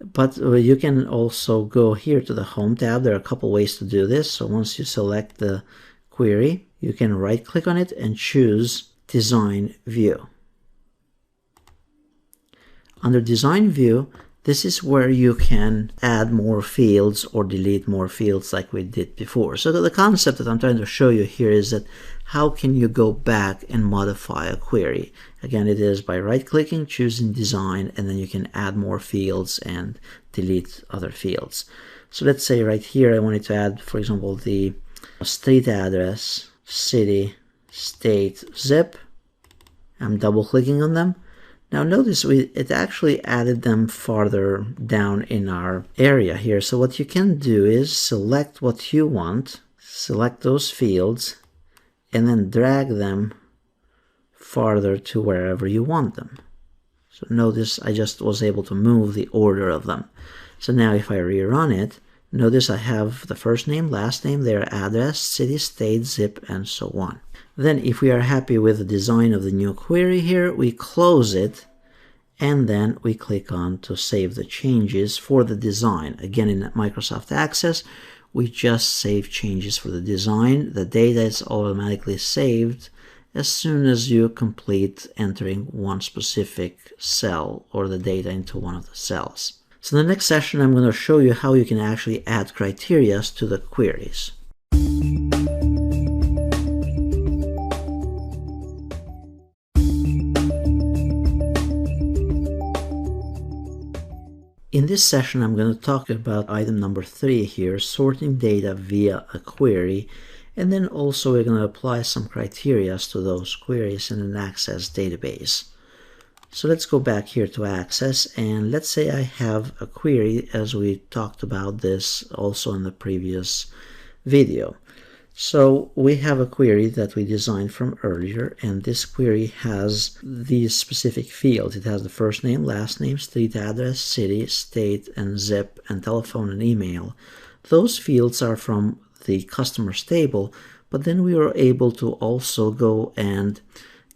but you can also go here to the home tab. There are a couple ways to do this. So once you select the query, you can right click on it and choose design view. Under design view, this is where you can add more fields or delete more fields like we did before. So the concept that I'm trying to show you here is that how can you go back and modify a query? Again, it is by right-clicking, choosing design, and then you can add more fields and delete other fields. So let's say right here I wanted to add, for example, the street address, city, state, zip. I'm double-clicking on them. Now notice it actually added them farther down in our area here. So what you can do is select what you want, select those fields, and then drag them farther to wherever you want them. So notice I just was able to move the order of them. So now if I rerun it, notice I have the first name, last name, their address, city, state, zip, and so on. Then if we are happy with the design of the new query here, we close it, and then we click on to save the changes for the design. Again, in Microsoft Access, we just save changes for the design. The data is automatically saved as soon as you complete entering one specific cell or the data into one of the cells. So in the next session, I'm going to show you how you can actually add criteria to the queries. In this session, I'm going to talk about item number 3 here, sorting data via a query, and then also we're going to apply some criteria to those queries in an Access database. So let's go back here to Access, and let's say I have a query, as we talked about this also in the previous video. So we have a query that we designed from earlier, and this query has these specific fields. It has the first name, last name, street address, city, state, and zip, and telephone and email. Those fields are from the customers table, but then we were able to also go and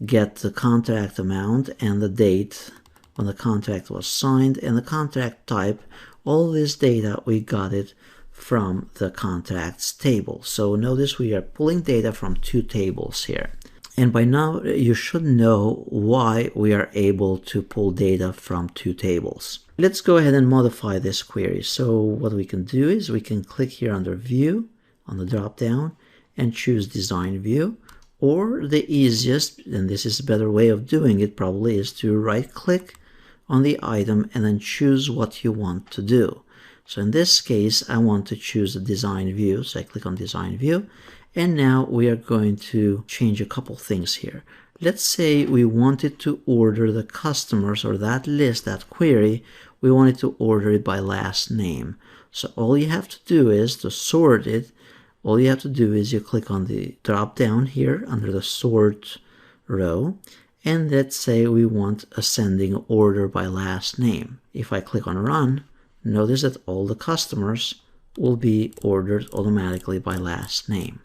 get the contract amount and the date when the contract was signed and the contract type. All this data, we got it from the contracts table. So notice we are pulling data from two tables here. And by now you should know why we are able to pull data from two tables. Let's go ahead and modify this query. So what we can do is we can click here under View on the drop down and choose Design View. Or the easiest, and this is a better way of doing it probably, is to right click on the item and then choose what you want to do. So in this case, I want to choose the design view. So I click on design view. And now we are going to change a couple things here. Let's say we wanted to order the customers or that list, that query, we wanted to order it by last name. So all you have to do is to sort it. All you have to do is you click on the drop down here under the sort row. And let's say we want ascending order by last name. If I click on run, notice that all the customers will be ordered automatically by last name.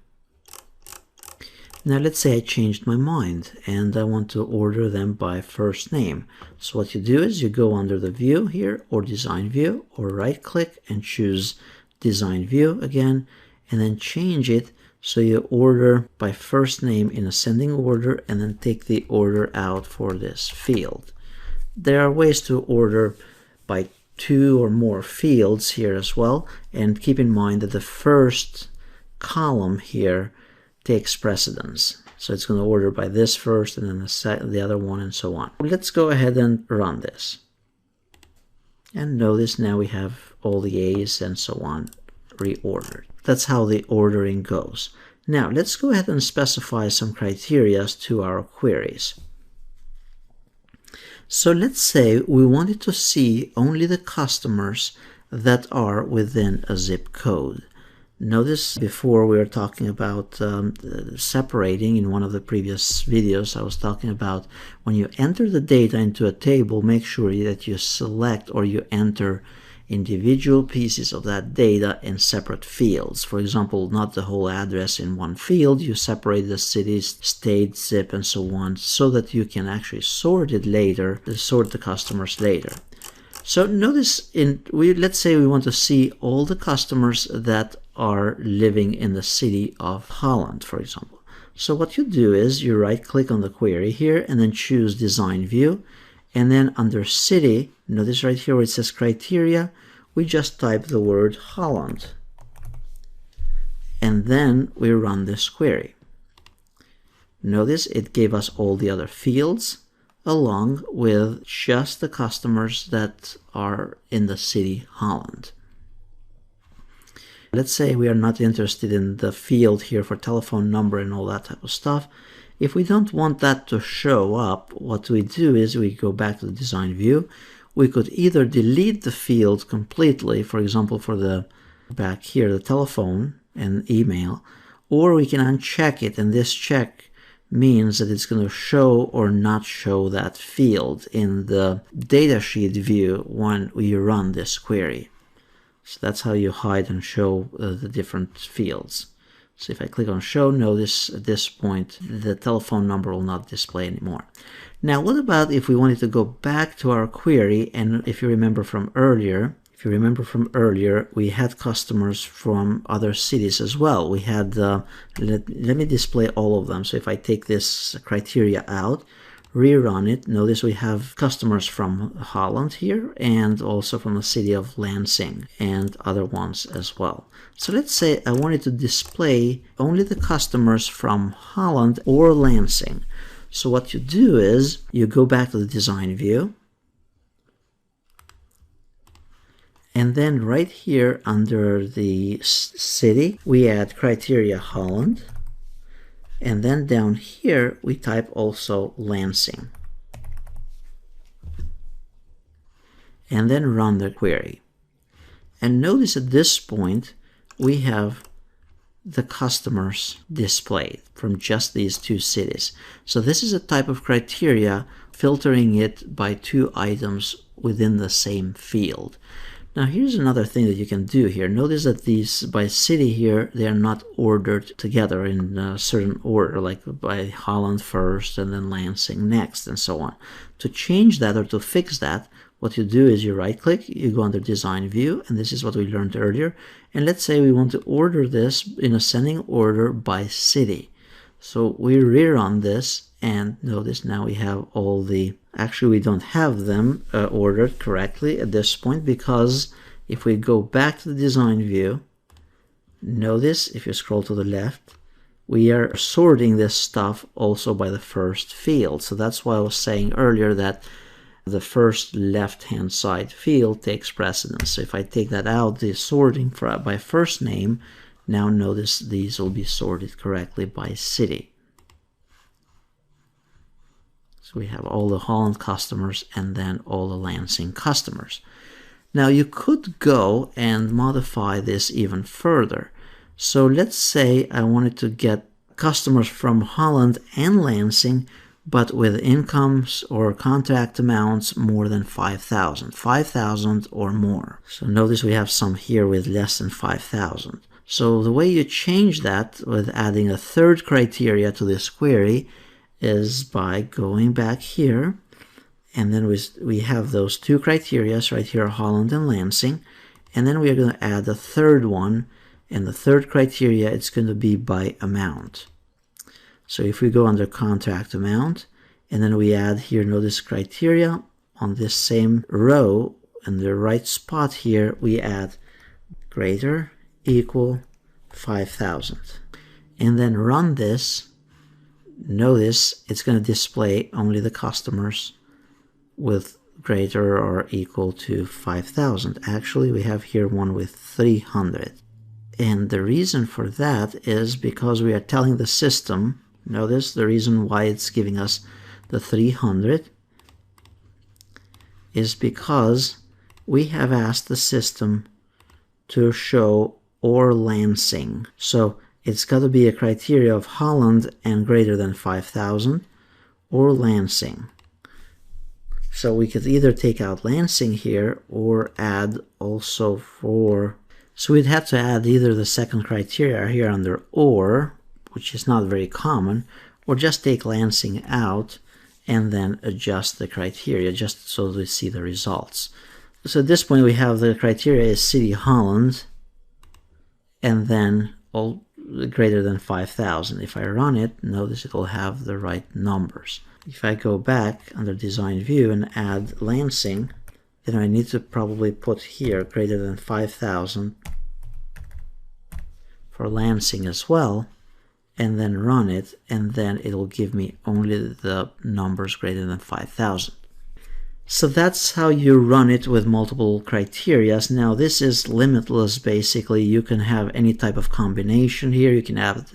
Now let's say I changed my mind and I want to order them by first name. So what you do is you go under the view here or design view or right click and choose design view again and then change it so you order by first name in ascending order and then take the order out for this field. There are ways to order by two or more fields here as well, and keep in mind that the first column here takes precedence. So it's going to order by this first and then the other one and so on. Let's go ahead and run this. And notice now we have all the A's and so on reordered. That's how the ordering goes. Now let's go ahead and specify some criteria to our queries. So let's say we wanted to see only the customers that are within a zip code. Notice before we were talking about separating in one of the previous videos, I was talking about when you enter the data into a table, make sure that you select or you enter individual pieces of that data in separate fields. For example, not the whole address in one field. You separate the cities, state, zip, and so on, so that you can actually sort it later, sort the customers later. So notice, let's say we want to see all the customers that are living in the city of Holland, for example. So what you do is you right click on the query here and then choose design view. And then under city, notice right here where it says criteria, we just type the word Holland. And then we run this query. Notice it gave us all the other fields along with just the customers that are in the city Holland. Let's say we are not interested in the field here for telephone number and all that type of stuff. If we don't want that to show up, what we do is we go back to the design view. We could either delete the field completely, for example, for the back here, the telephone and email, or we can uncheck it, and this check means that it's going to show or not show that field in the datasheet view when we run this query. So that's how you hide and show the different fields. So if I click on show, notice at this point the telephone number will not display anymore. Now what about if we wanted to go back to our query, and if you remember from earlier, we had customers from other cities as well. We had, let me display all of them. So if I take this criteria out, rerun it, notice we have customers from Holland here and also from the city of Lansing and other ones as well. So let's say I wanted to display only the customers from Holland or Lansing. So what you do is you go back to the design view, and then right here under the city, we add criteria Holland. And then down here, we type also Lansing. And then run the query. And notice at this point, we have the customers displayed from just these two cities. So this is a type of criteria, filtering it by two items within the same field. Now here's another thing that you can do here. Notice that these by city here, they are not ordered together in a certain order, like by Holland first and then Lansing next and so on. To change that or to fix that, what you do is you right click, you go under design view, and this is what we learned earlier. And let's say we want to order this in ascending order by city. So we rerun this, and notice now we have all the, actually we don't have them ordered correctly at this point, because if we go back to the design view, notice if you scroll to the left, we are sorting this stuff also by the first field. So that's why I was saying earlier that the first left-hand side field takes precedence. So if I take that out, the sorting by first name, now notice these will be sorted correctly by city. So we have all the Holland customers and then all the Lansing customers. Now you could go and modify this even further. So let's say I wanted to get customers from Holland and Lansing, but with incomes or contract amounts more than 5,000 or more. So notice we have some here with less than 5,000. So the way you change that with adding a third criteria to this query is by going back here, and then we have those two criteria right here, Holland and Lansing, and then we are going to add a third one, and the third criteria, it's going to be by amount. So if we go under contract amount, and then we add here, notice criteria, on this same row, in the right spot here, we add greater, equal, 5,000. And then run this. Notice it's going to display only the customers with greater or equal to 5,000. Actually, we have here one with 300. And the reason for that is because we are telling the system, notice the reason why it's giving us the 300 is because we have asked the system to show or Lansing. So it's got to be a criteria of Holland and greater than 5,000 or Lansing. So we could either take out Lansing here or add also for, so we'd have to add either the second criteria here under or, which is not very common, or just take Lansing out and then adjust the criteria just so we see the results. So at this point we have the criteria is City Holland and then all greater than 5,000. If I run it, notice it will have the right numbers. If I go back under design view and add Lansing, then I need to probably put here greater than 5,000 for Lansing as well, and then run it, and then it'll give me only the numbers greater than 5,000. So that's how you run it with multiple criteria. Now this is limitless basically. You can have any type of combination here. You can add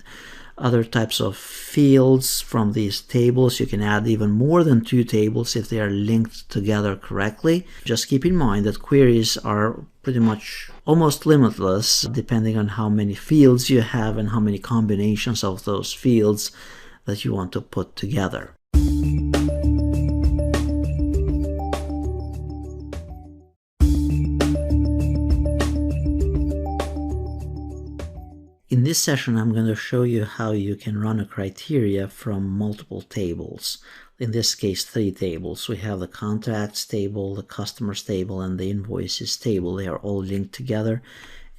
other types of fields from these tables. You can add even more than two tables if they are linked together correctly. Just keep in mind that queries are pretty much almost limitless depending on how many fields you have and how many combinations of those fields that you want to put together. In this session, I'm going to show you how you can run a criteria from multiple tables. In this case, 3 tables. We have the contacts table, the customers table, and the invoices table. They are all linked together.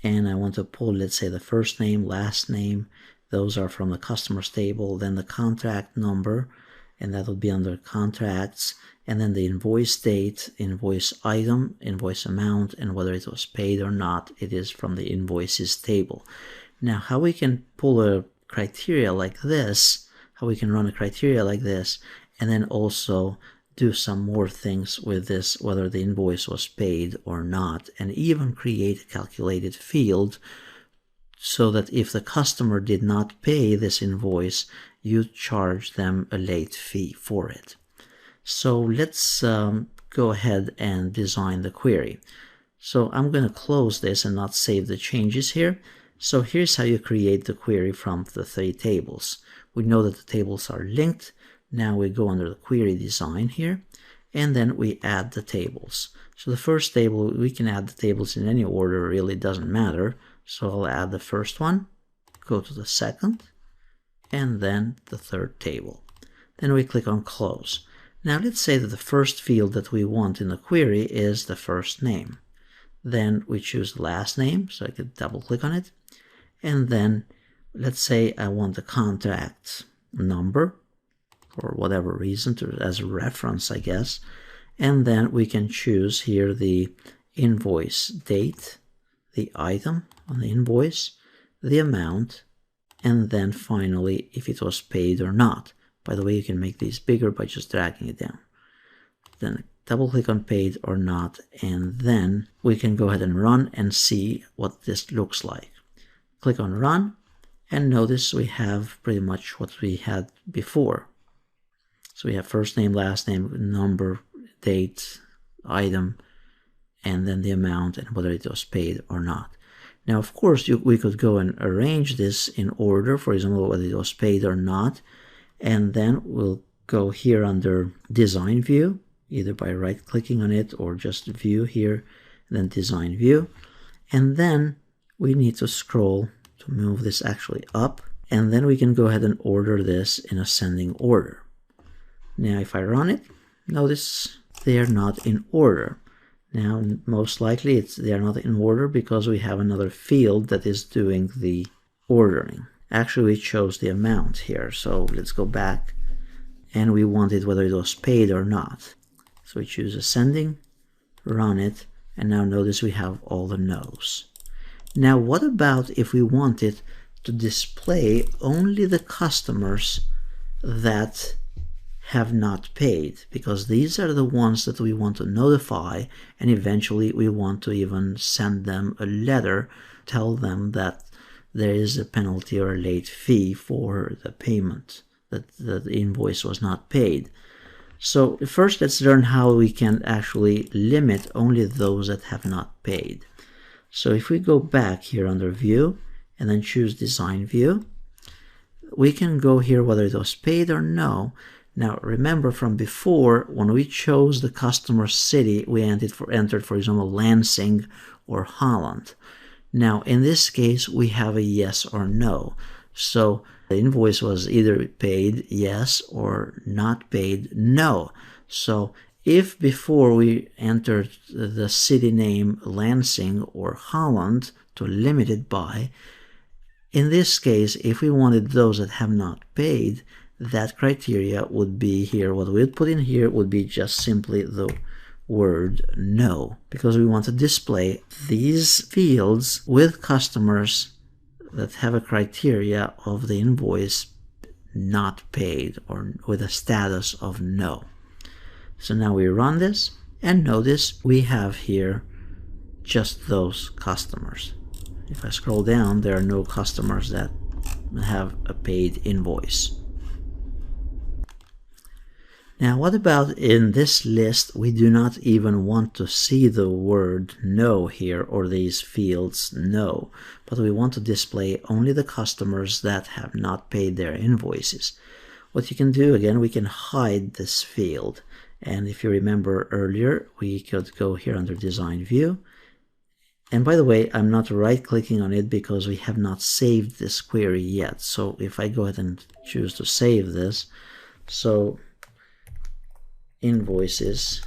And I want to pull, let's say, the first name, last name. Those are from the customers table. Then the contract number, and that will be under contracts. And then the invoice date, invoice item, invoice amount, and whether it was paid or not, it is from the invoices table. Now, how we can pull a criteria like this, how we can run a criteria like this, and then also do some more things with this, whether the invoice was paid or not, and even create a calculated field so that if the customer did not pay this invoice, you charge them a late fee for it. So let's go ahead and design the query. So I'm going to close this and not save the changes here. So here's how you create the query from the 3 tables. We know that the tables are linked. Now we go under the query design here, and then we add the tables. So the first table, we can add the tables in any order, really doesn't matter. So I'll add the first one, go to the second, and then the third table. Then we click on close. Now let's say that the first field that we want in the query is the first name. Then we choose the last name, so I could double click on it. And then let's say I want the contact number for whatever reason, as a reference, I guess. And then we can choose here the invoice date, the item on the invoice, the amount, and then finally if it was paid or not. By the way, you can make these bigger by just dragging it down. Then double click on paid or not, and then we can go ahead and run and see what this looks like. Click on run, and notice we have pretty much what we had before. So we have first name, last name, number, date, item, and then the amount and whether it was paid or not. Now, of course, we could go and arrange this in order, for example, whether it was paid or not, and then we'll go here under design view, either by right clicking on it or just view here, and then design view, and then we need to scroll to move this actually up, and then we can go ahead and order this in ascending order. Now if I run it, notice they are not in order. Now most likely they are not in order because we have another field that is doing the ordering. Actually we chose the amount here, so let's go back, and we wanted whether it was paid or not. So we choose ascending, run it, and now notice we have all the no's. Now what about if we wanted to display only the customers that have not paid, because these are the ones that we want to notify, and eventually we want to even send them a letter, tell them that there is a penalty or a late fee for the payment, that the invoice was not paid. So first let's learn how we can actually limit only those that have not paid. So if we go back here under view and then choose design view, we can go here whether it was paid or no. Now remember from before, when we chose the customer city, we entered for example Lansing or Holland. Now in this case we have a yes or no. So the invoice was either paid yes or not paid no. So if before we entered the city name Lansing or Holland to limit it by, in this case, if we wanted those that have not paid, that criteria would be here. What we would put in here would be just simply the word no, because we want to display these fields with customers that have a criteria of the invoice not paid or with a status of no. So now we run this, and notice we have here just those customers. If I scroll down, there are no customers that have a paid invoice. Now what about in this list we do not even want to see the word no here or these fields no, but we want to display only the customers that have not paid their invoices. What you can do, again, we can hide this field. And if you remember earlier, we could go here under design view. And by the way, I'm not right clicking on it because we have not saved this query yet. So if I go ahead and choose to save this, so invoices,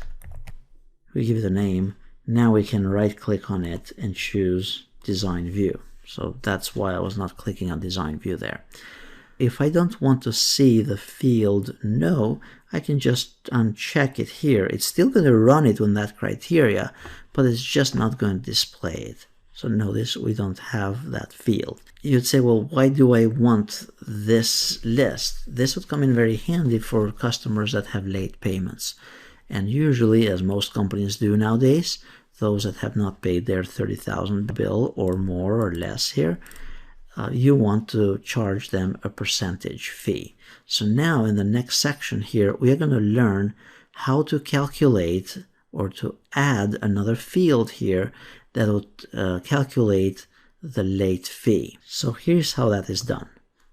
we give it a name. Now we can right click on it and choose design view. So that's why I was not clicking on design view there. If I don't want to see the field no, I can just uncheck it here. It's still going to run it on that criteria, but it's just not going to display it. So notice we don't have that field. You'd say, well, why do I want this list? This would come in very handy for customers that have late payments. And usually, as most companies do nowadays, those that have not paid their 30,000 bill or more or less here, you want to charge them a percentage fee. So now in the next section here, we are going to learn how to calculate or to add another field here that would calculate the late fee. So here's how that is done.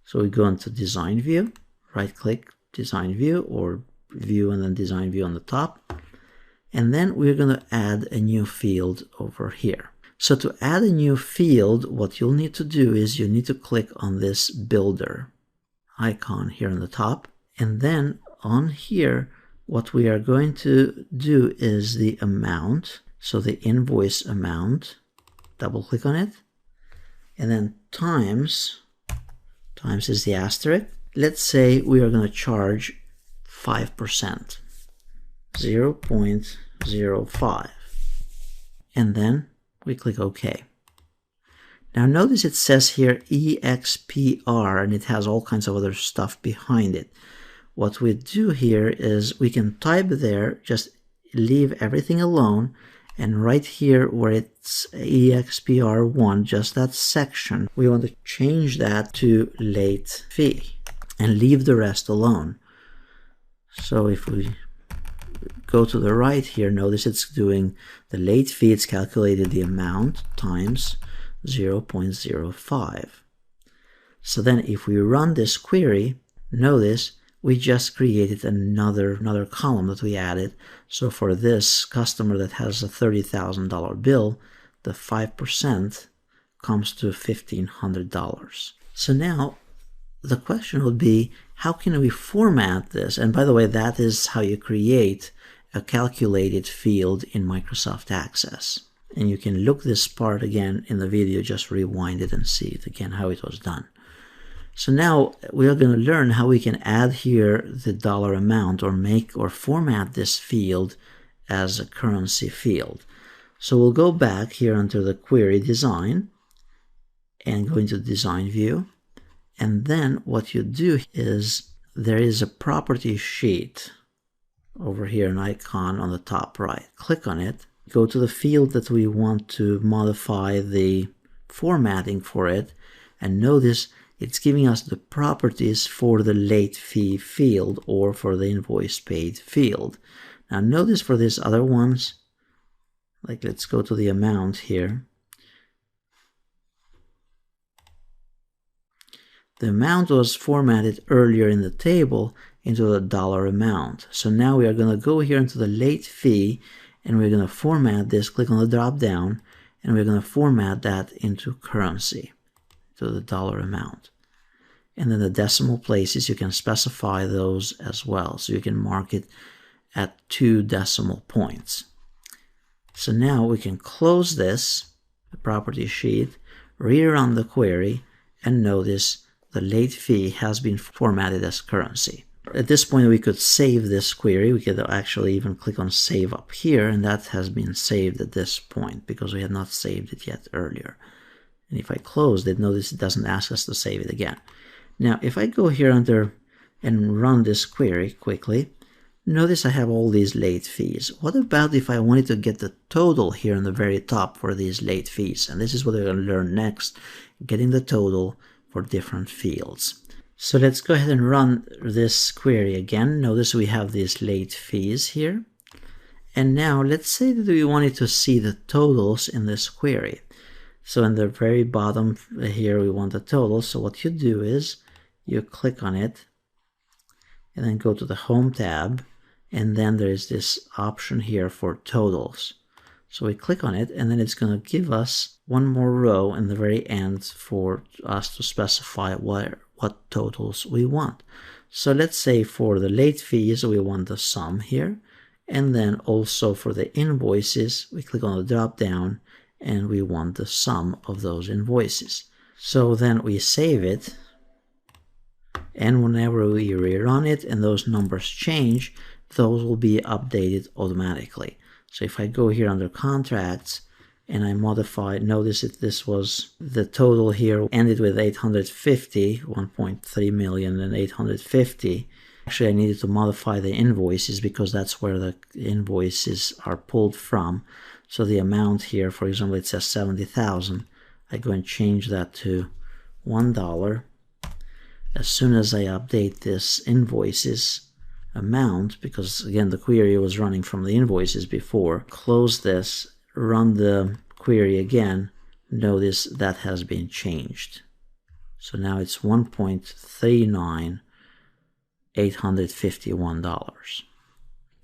So we go into design view, right click design view, or view and then design view on the top. And then we're going to add a new field over here. So to add a new field, what you'll need to do is you need to click on this builder icon here on the top. And then on here, what we are going to do is the amount. So the invoice amount, double click on it. And then times is the asterisk. Let's say we are going to charge 5%, 0.05. And then we click OK. Now notice it says here EXPR, and it has all kinds of other stuff behind it. What we do here is we can type there, just leave everything alone, and right here where it's EXPR1, just that section, we want to change that to late fee and leave the rest alone. So if we go to the right here, notice it's doing the late fee, it's calculated the amount times 0.05. So then if we run this query, notice we just created another column that we added. So for this customer that has a $30,000 bill, the 5% comes to $1,500. So now the question would be, how can we format this? And by the way, that is how you create a calculated field in Microsoft Access. And you can look this part again in the video, just rewind it and see it again how it was done. So now we are going to learn how we can add here the dollar amount or make or format this field as a currency field. So we'll go back here under the query design and go into design view. And then what you do is there is a property sheet over here, an icon on the top right. Click on it, go to the field that we want to modify the formatting for it, and notice it's giving us the properties for the late fee field or for the invoice paid field. Now notice for these other ones, like let's go to the amount here. The amount was formatted earlier in the table into the dollar amount. So now we are going to go here into the late fee and we're going to format this, click on the drop down, and we're going to format that into currency, to the dollar amount. And then the decimal places, you can specify those as well. So you can mark it at 2 decimal points. So now we can close this, the property sheet, rerun the query, and notice the late fee has been formatted as currency. At this point, we could save this query. We could actually even click on save up here, and that has been saved at this point because we had not saved it yet earlier. And if I closed it, notice it doesn't ask us to save it again. Now, if I go here under and run this query quickly, notice I have all these late fees. What about if I wanted to get the total here on the very top for these late fees? And this is what we're going to learn next, getting the total for different fields. So let's go ahead and run this query again. Notice we have these late fees here. And now let's say that we wanted to see the totals in this query. So in the very bottom here, we want the total. So what you do is you click on it and then go to the Home tab. And then there's this option here for totals. So we click on it and then it's going to give us one more row in the very end for us to specify what totals we want. So let's say for the late fees, we want the sum here. And then also for the invoices, we click on the drop down and we want the sum of those invoices. So then we save it. And whenever we rerun it and those numbers change, those will be updated automatically. So if I go here under contracts and I modify, notice that this was the total here ended with 850, 1.3 million and 850. Actually, I needed to modify the invoices because that's where the invoices are pulled from. So the amount here, for example, it says 70,000. I go and change that to $1. As soon as I update this invoices amount, because again the query was running from the invoices before, close this, run the query again, notice that has been changed. So now it's $1,39851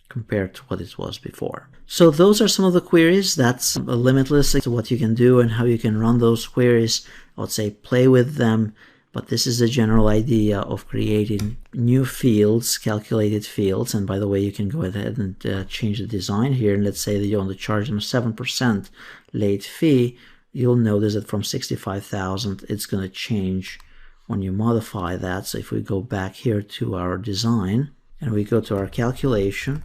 compared to what it was before. So those are some of the queries. That's limitless to what you can do and how you can run those queries. I would say play with them, but this is the general idea of creating new fields, calculated fields. And by the way, you can go ahead and change the design here. And let's say that you want to charge them a 7% late fee. You'll notice that from 65,000, it's going to change when you modify that. So if we go back here to our design and we go to our calculation,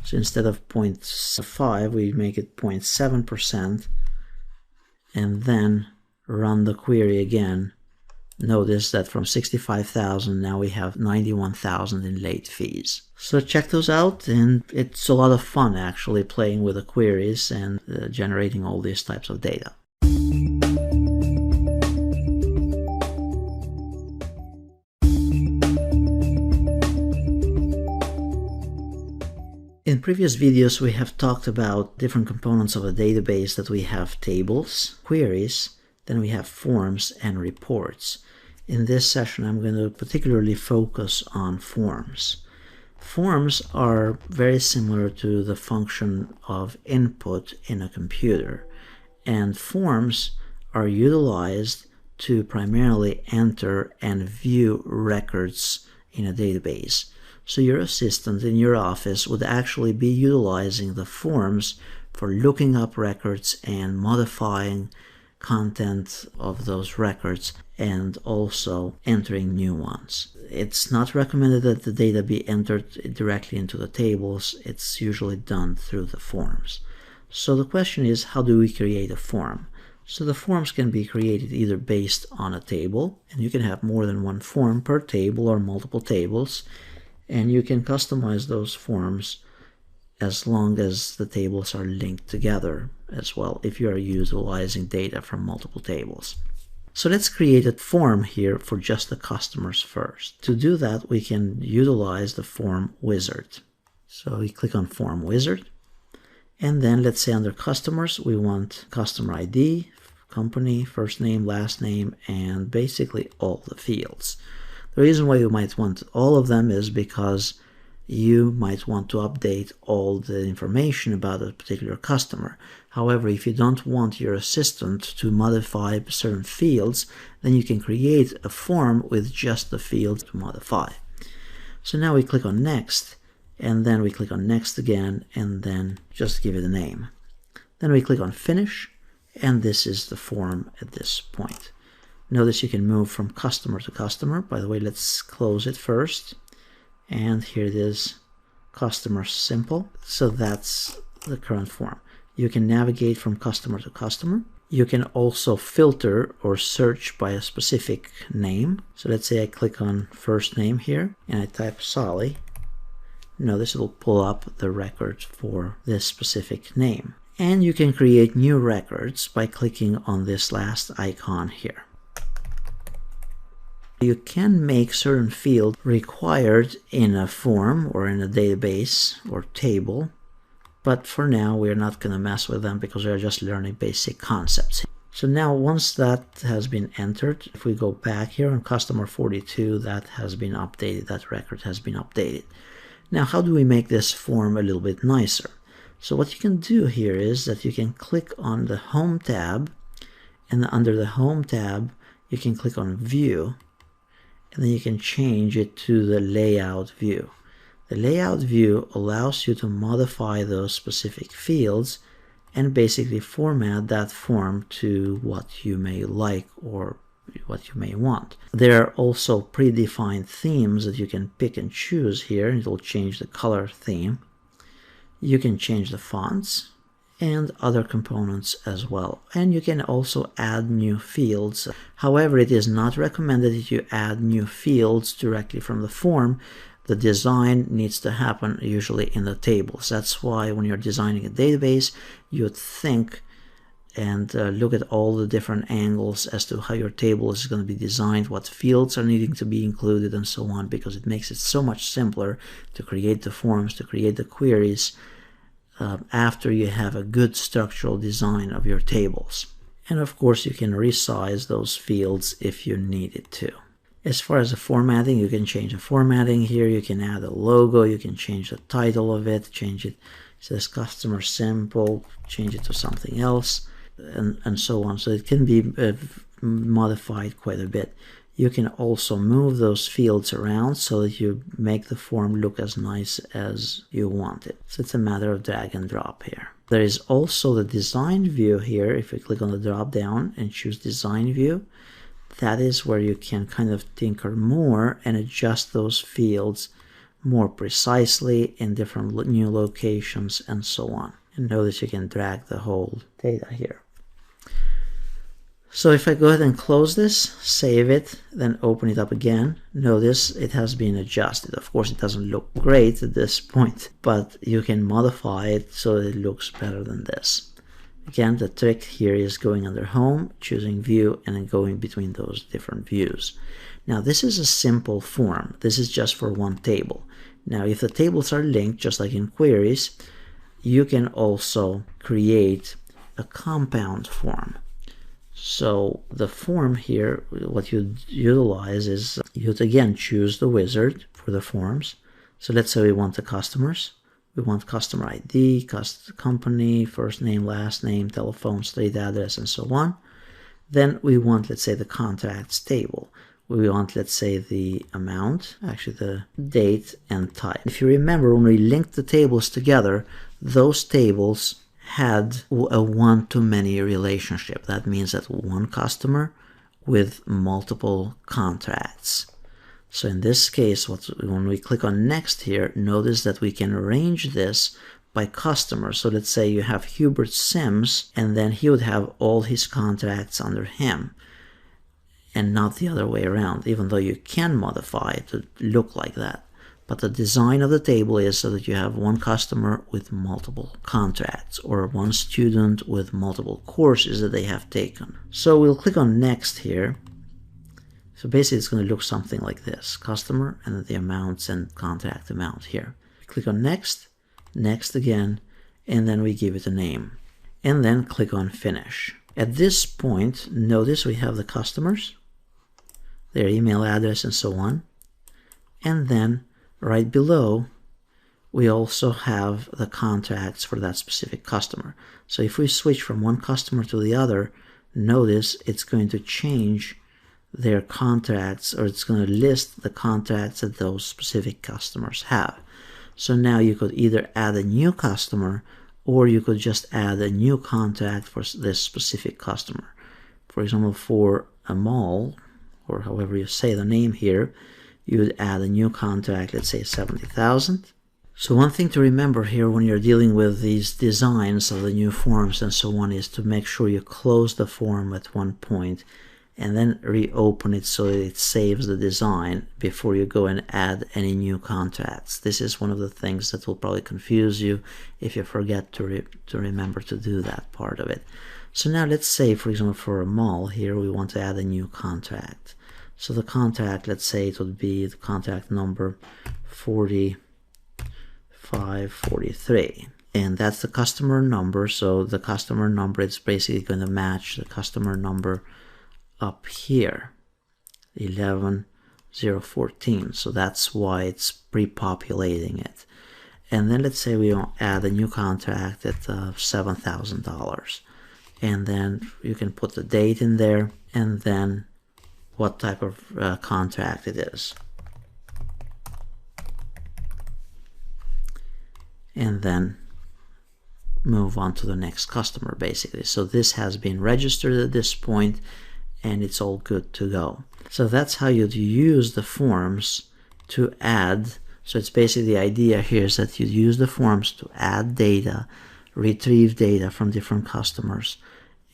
so instead of 0.5, we make it 0.7% and then run the query again. Notice that from 65,000 now we have 91,000 in late fees. So check those out, and it's a lot of fun actually playing with the queries and generating all these types of data. In previous videos, we have talked about different components of a database that we have tables, queries, then we have forms and reports. In this session, I'm going to particularly focus on forms. Forms are very similar to the function of input in a computer, and forms are utilized to primarily enter and view records in a database. So your assistant in your office would actually be utilizing the forms for looking up records and modifying content of those records and also entering new ones. It's not recommended that the data be entered directly into the tables. It's usually done through the forms. So the question is, how do we create a form? So the forms can be created either based on a table, and you can have more than one form per table or multiple tables. And you can customize those forms as long as the tables are linked together as well, if you are utilizing data from multiple tables. So let's create a form here for just the customers first. To do that, we can utilize the form wizard. So we click on form wizard, and then let's say under customers, we want customer ID, company, first name, last name, and basically all the fields. The reason why you might want all of them is because you might want to update all the information about a particular customer. However, if you don't want your assistant to modify certain fields, then you can create a form with just the fields to modify. So now we click on next, and then we click on next again, and then just give it a name. Then we click on finish, and this is the form at this point. Notice you can move from customer to customer. By the way, let's close it first. And here it is, customer simple. So that's the current form. You can navigate from customer to customer. You can also filter or search by a specific name. So let's say I click on first name here and I type Sally. Notice it will pull up the record for this specific name. And you can create new records by clicking on this last icon here. You can make certain fields required in a form or in a database or table, but for now we're not going to mess with them because we're just learning basic concepts. So now once that has been entered, if we go back here on customer 42, that has been updated, that record has been updated. Now how do we make this form a little bit nicer? So what you can do here is that you can click on the Home tab, and under the Home tab you can click on View, and then you can change it to the layout view. The layout view allows you to modify those specific fields and basically format that form to what you may like or what you may want. There are also predefined themes that you can pick and choose here, and it will change the color theme. You can change the fonts and other components as well. And you can also add new fields. However, it is not recommended that you add new fields directly from the form. The design needs to happen usually in the tables. That's why when you're designing a database, you would think and look at all the different angles as to how your table is going to be designed, what fields are needing to be included, and so on, because it makes it so much simpler to create the forms, to create the queries, after you have a good structural design of your tables. And of course, you can resize those fields if you needed to. As far as the formatting, you can change the formatting here. You can add a logo. You can change the title of it, change it. It says customer simple, change it to something else, and so on. So it can be modified quite a bit. You can also move those fields around so that you make the form look as nice as you want it. So it's a matter of drag and drop here. There is also the design view here. If you click on the drop down and choose design view, that is where you can kind of tinker more and adjust those fields more precisely in different new locations and so on. And notice you can drag the whole data here. So if I go ahead and close this, save it, then open it up again, notice it has been adjusted. Of course, it doesn't look great at this point, but you can modify it so that it looks better than this. Again, the trick here is going under Home, choosing View, and then going between those different views. Now, this is a simple form. This is just for one table. Now, if the tables are linked, just like in queries, you can also create a compound form. So the form here, what you utilize is you'd again choose the wizard for the forms. So let's say we want the customers. We want customer ID, company, first name, last name, telephone, street address, and so on. Then we want, let's say, the contracts table. We want, let's say, the amount, actually the date and time. If you remember, when we linked the tables together, those tables had a one-to-many relationship. That means that one customer with multiple contracts. So in this case, when we click on Next here, notice that we can arrange this by customer. So let's say you have Hubert Sims, and then he would have all his contracts under him, and not the other way around, even though you can modify it to look like that. But the design of the table is so that you have one customer with multiple contracts, or one student with multiple courses that they have taken. So we'll click on Next here. So basically it's going to look something like this: customer, and then the amounts and contract amount here. Click on Next, Next again, and then we give it a name. And then click on Finish. At this point, notice we have the customers, their email address, and so on. And then right below, we also have the contracts for that specific customer. So if we switch from one customer to the other, notice it's going to change their contracts, or it's going to list the contracts that those specific customers have. So now you could either add a new customer, or you could just add a new contract for this specific customer. For example, for a mall, or however you say the name here, you would add a new contract, let's say 70,000. So one thing to remember here when you're dealing with these designs of the new forms and so on is to make sure you close the form at one point and then reopen it so that it saves the design before you go and add any new contracts. This is one of the things that will probably confuse you if you forget to remember to do that part of it. So now let's say, for example, for a mall here, we want to add a new contract. So the contract, let's say it would be the contract number 4543. And that's the customer number. So the customer number, it's basically going to match the customer number up here, 11014. So that's why it's pre-populating it. And then let's say we add a new contract at $7,000. And then you can put the date in there, and then what type of contract it is. And then move on to the next customer, basically. So this has been registered at this point, and it's all good to go. So that's how you'd use the forms to add. So it's basically the idea here is that you use the forms to add data, retrieve data from different customers,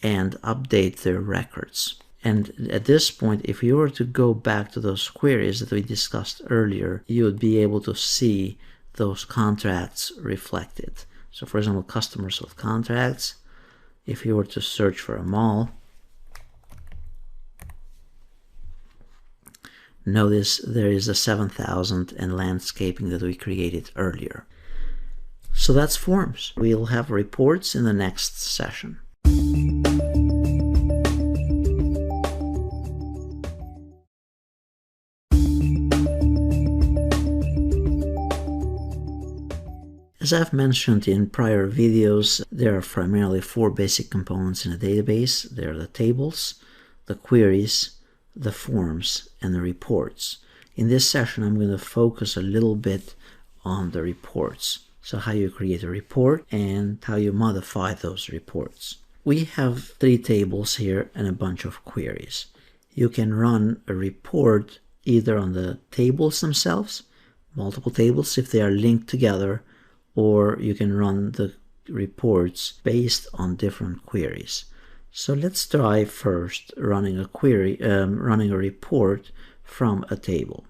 and update their records. And at this point, if you were to go back to those queries that we discussed earlier, you would be able to see those contracts reflected. So for example, customers with contracts, if you were to search for a mall, notice there is a 7,000 and landscaping that we created earlier. So that's forms. We'll have reports in the next session. As I've mentioned in prior videos, there are primarily four basic components in a database. There are the tables, the queries, the forms, and the reports. In this session, I'm going to focus a little bit on the reports. So how you create a report and how you modify those reports. We have three tables here and a bunch of queries. You can run a report either on the tables themselves, multiple tables if they are linked together, or you can run the reports based on different queries. So let's try first running a report from a table.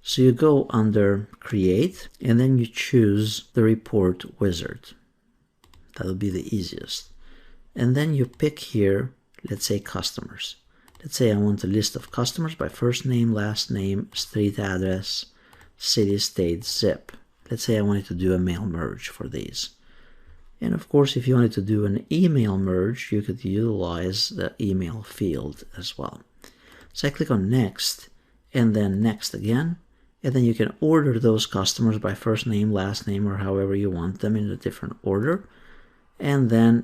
So you go under Create, and then you choose the report wizard. That'll be the easiest. And then you pick here, let's say customers. Let's say I want a list of customers by first name, last name, street address, city, state, zip. Let's say I wanted to do a mail merge for these. And of course, if you wanted to do an email merge, you could utilize the email field as well. So I click on Next, and then Next again. And then you can order those customers by first name, last name, or however you want them in a different order. And then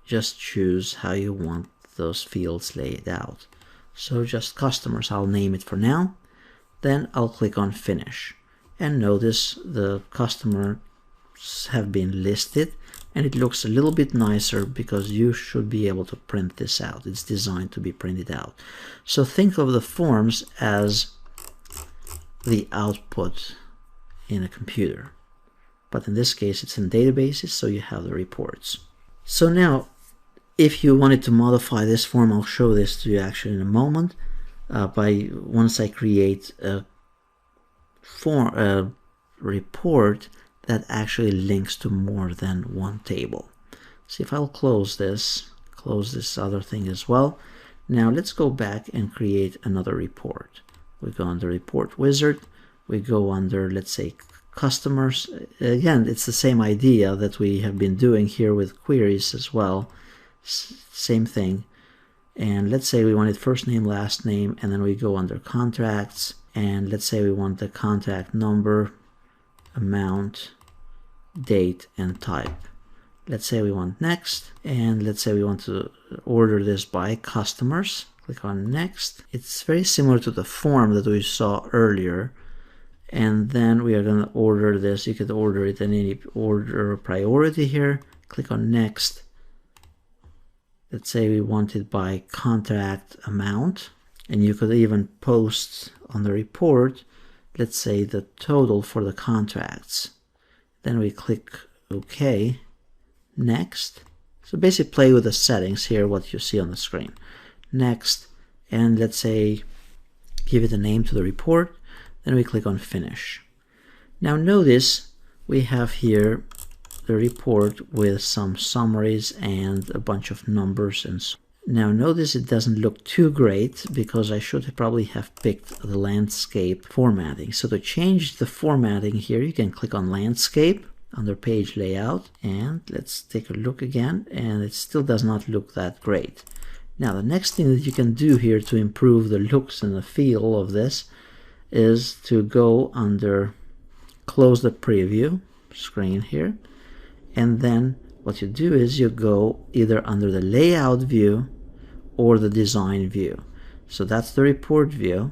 just choose how you want those fields laid out. So just customers, I'll name it for now. Then I'll click on Finish. And notice the customers have been listed. And it looks a little bit nicer because you should be able to print this out. It's designed to be printed out. So think of the forms as the output in a computer, but in this case it's in databases, so you have the reports. So now if you wanted to modify this form, I'll show this to you actually in a moment, once I create a report that actually links to more than one table. So if I'll close this other thing as well. Now let's go back and create another report. We go under Report Wizard, we go under, let's say, Customers. Again, it's the same idea that we have been doing here with queries as well. Same thing. And let's say we wanted first name, last name, and then we go under Contracts, and let's say we want the contract number, amount, date, and type. Let's say we want Next, and let's say we want to order this by customers. Click on Next. It's very similar to the form that we saw earlier. And then we are going to order this. You could order it in any order or priority here. Click on Next. Let's say we want it by contract amount. And you could even post on the report, let's say the total for the contracts. Then we click OK. Next. So basically play with the settings here, what you see on the screen. Next, and let's say give it a name to the report, then we click on Finish. Now notice we have here the report with some summaries and a bunch of numbers. And so now notice it doesn't look too great because I should probably have picked the landscape formatting. So to change the formatting here, you can click on Landscape under Page Layout, and let's take a look again, and it still does not look that great. Now the next thing that you can do here to improve the looks and the feel of this is to go under Close the Preview screen here, and then what you do is you go either under the Layout view or the Design view. So that's the report view.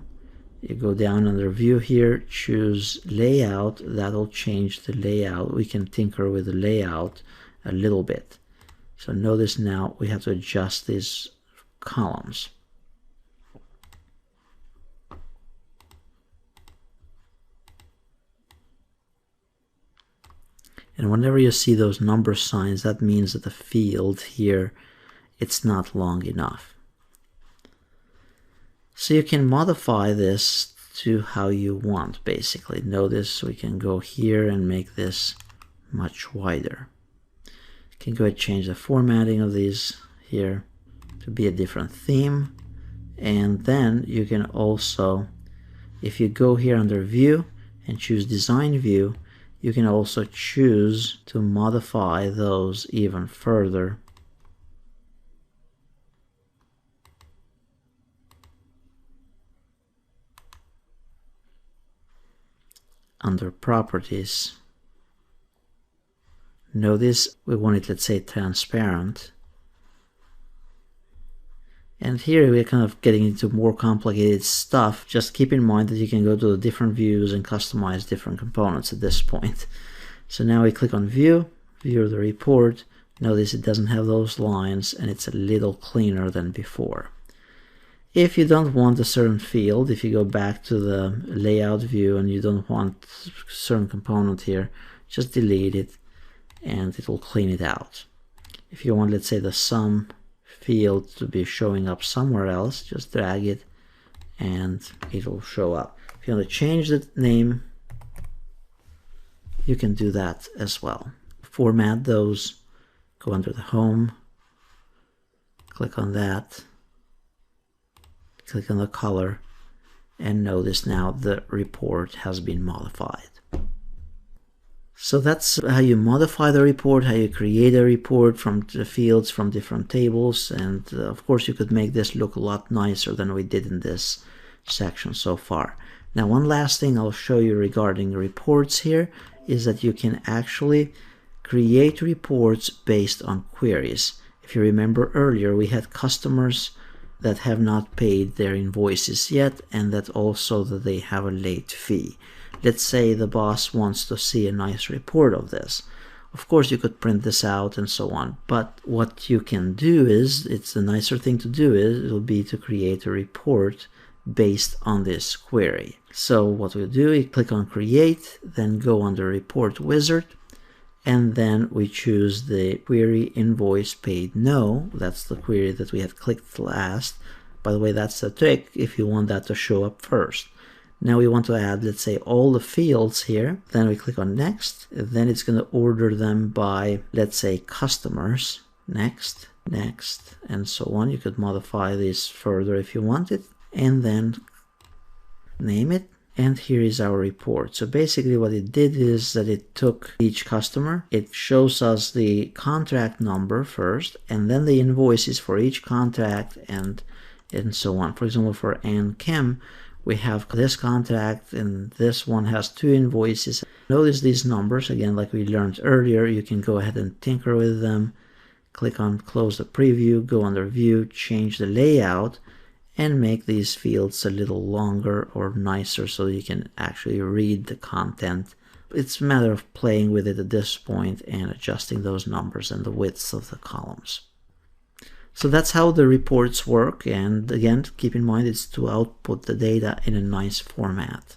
You go down under View here, choose Layout. That'll change the layout. We can tinker with the layout a little bit. So notice now we have to adjust these columns. And whenever you see those number signs, that means that the field here, it's not long enough. So you can modify this to how you want, basically. Notice we can go here and make this much wider. You can go ahead and change the formatting of these here to be a different theme. And then you can also, if you go here under View and choose Design View, you can also choose to modify those even further. Under Properties, Notice we want it, let's say, transparent. And here we're kind of getting into more complicated stuff. Just keep in mind that you can go to the different views and customize different components at this point. So now we click on View, view the report. Notice it doesn't have those lines and it's a little cleaner than before. If you don't want a certain field, if you go back to the layout view and you don't want a certain component here, just delete it and it will clean it out. If you want, let's say, the sum field to be showing up somewhere else, just drag it and it will show up. If you want to change the name, you can do that as well. Format those, go under the Home, click on that, click on the color, and notice now the report has been modified. So that's how you modify the report, how you create a report from the fields from different tables, and of course you could make this look a lot nicer than we did in this section so far. Now, one last thing I'll show you regarding reports here is that you can actually create reports based on queries. If you remember earlier, we had customers that have not paid their invoices yet, and that also that they have a late fee. Let's say the boss wants to see a nice report of this. Of course, you could print this out and so on, but what you can do is, it's the nicer thing to do is, it'll be to create a report based on this query. So what we'll do, we click on Create, then go under Report Wizard, and then we choose the query invoice paid no. That's the query that we had clicked last. By the way, that's the trick if you want that to show up first. Now we want to add, let's say, all the fields here. Then we click on Next. Then it's going to order them by, let's say, customers. Next, next, and so on. You could modify this further if you wanted. And then name it. And here is our report. So basically what it did is that it took each customer. It shows us the contract number first, and then the invoices for each contract and so on. For example, for Ann Kim, we have this contract and this one has 2 invoices. Notice these numbers, again, like we learned earlier, you can go ahead and tinker with them. Click on Close the Preview, go under View, change the layout, and make these fields a little longer or nicer so you can actually read the content. It's a matter of playing with it at this point and adjusting those numbers and the widths of the columns. So that's how the reports work, and again, keep in mind it's to output the data in a nice format.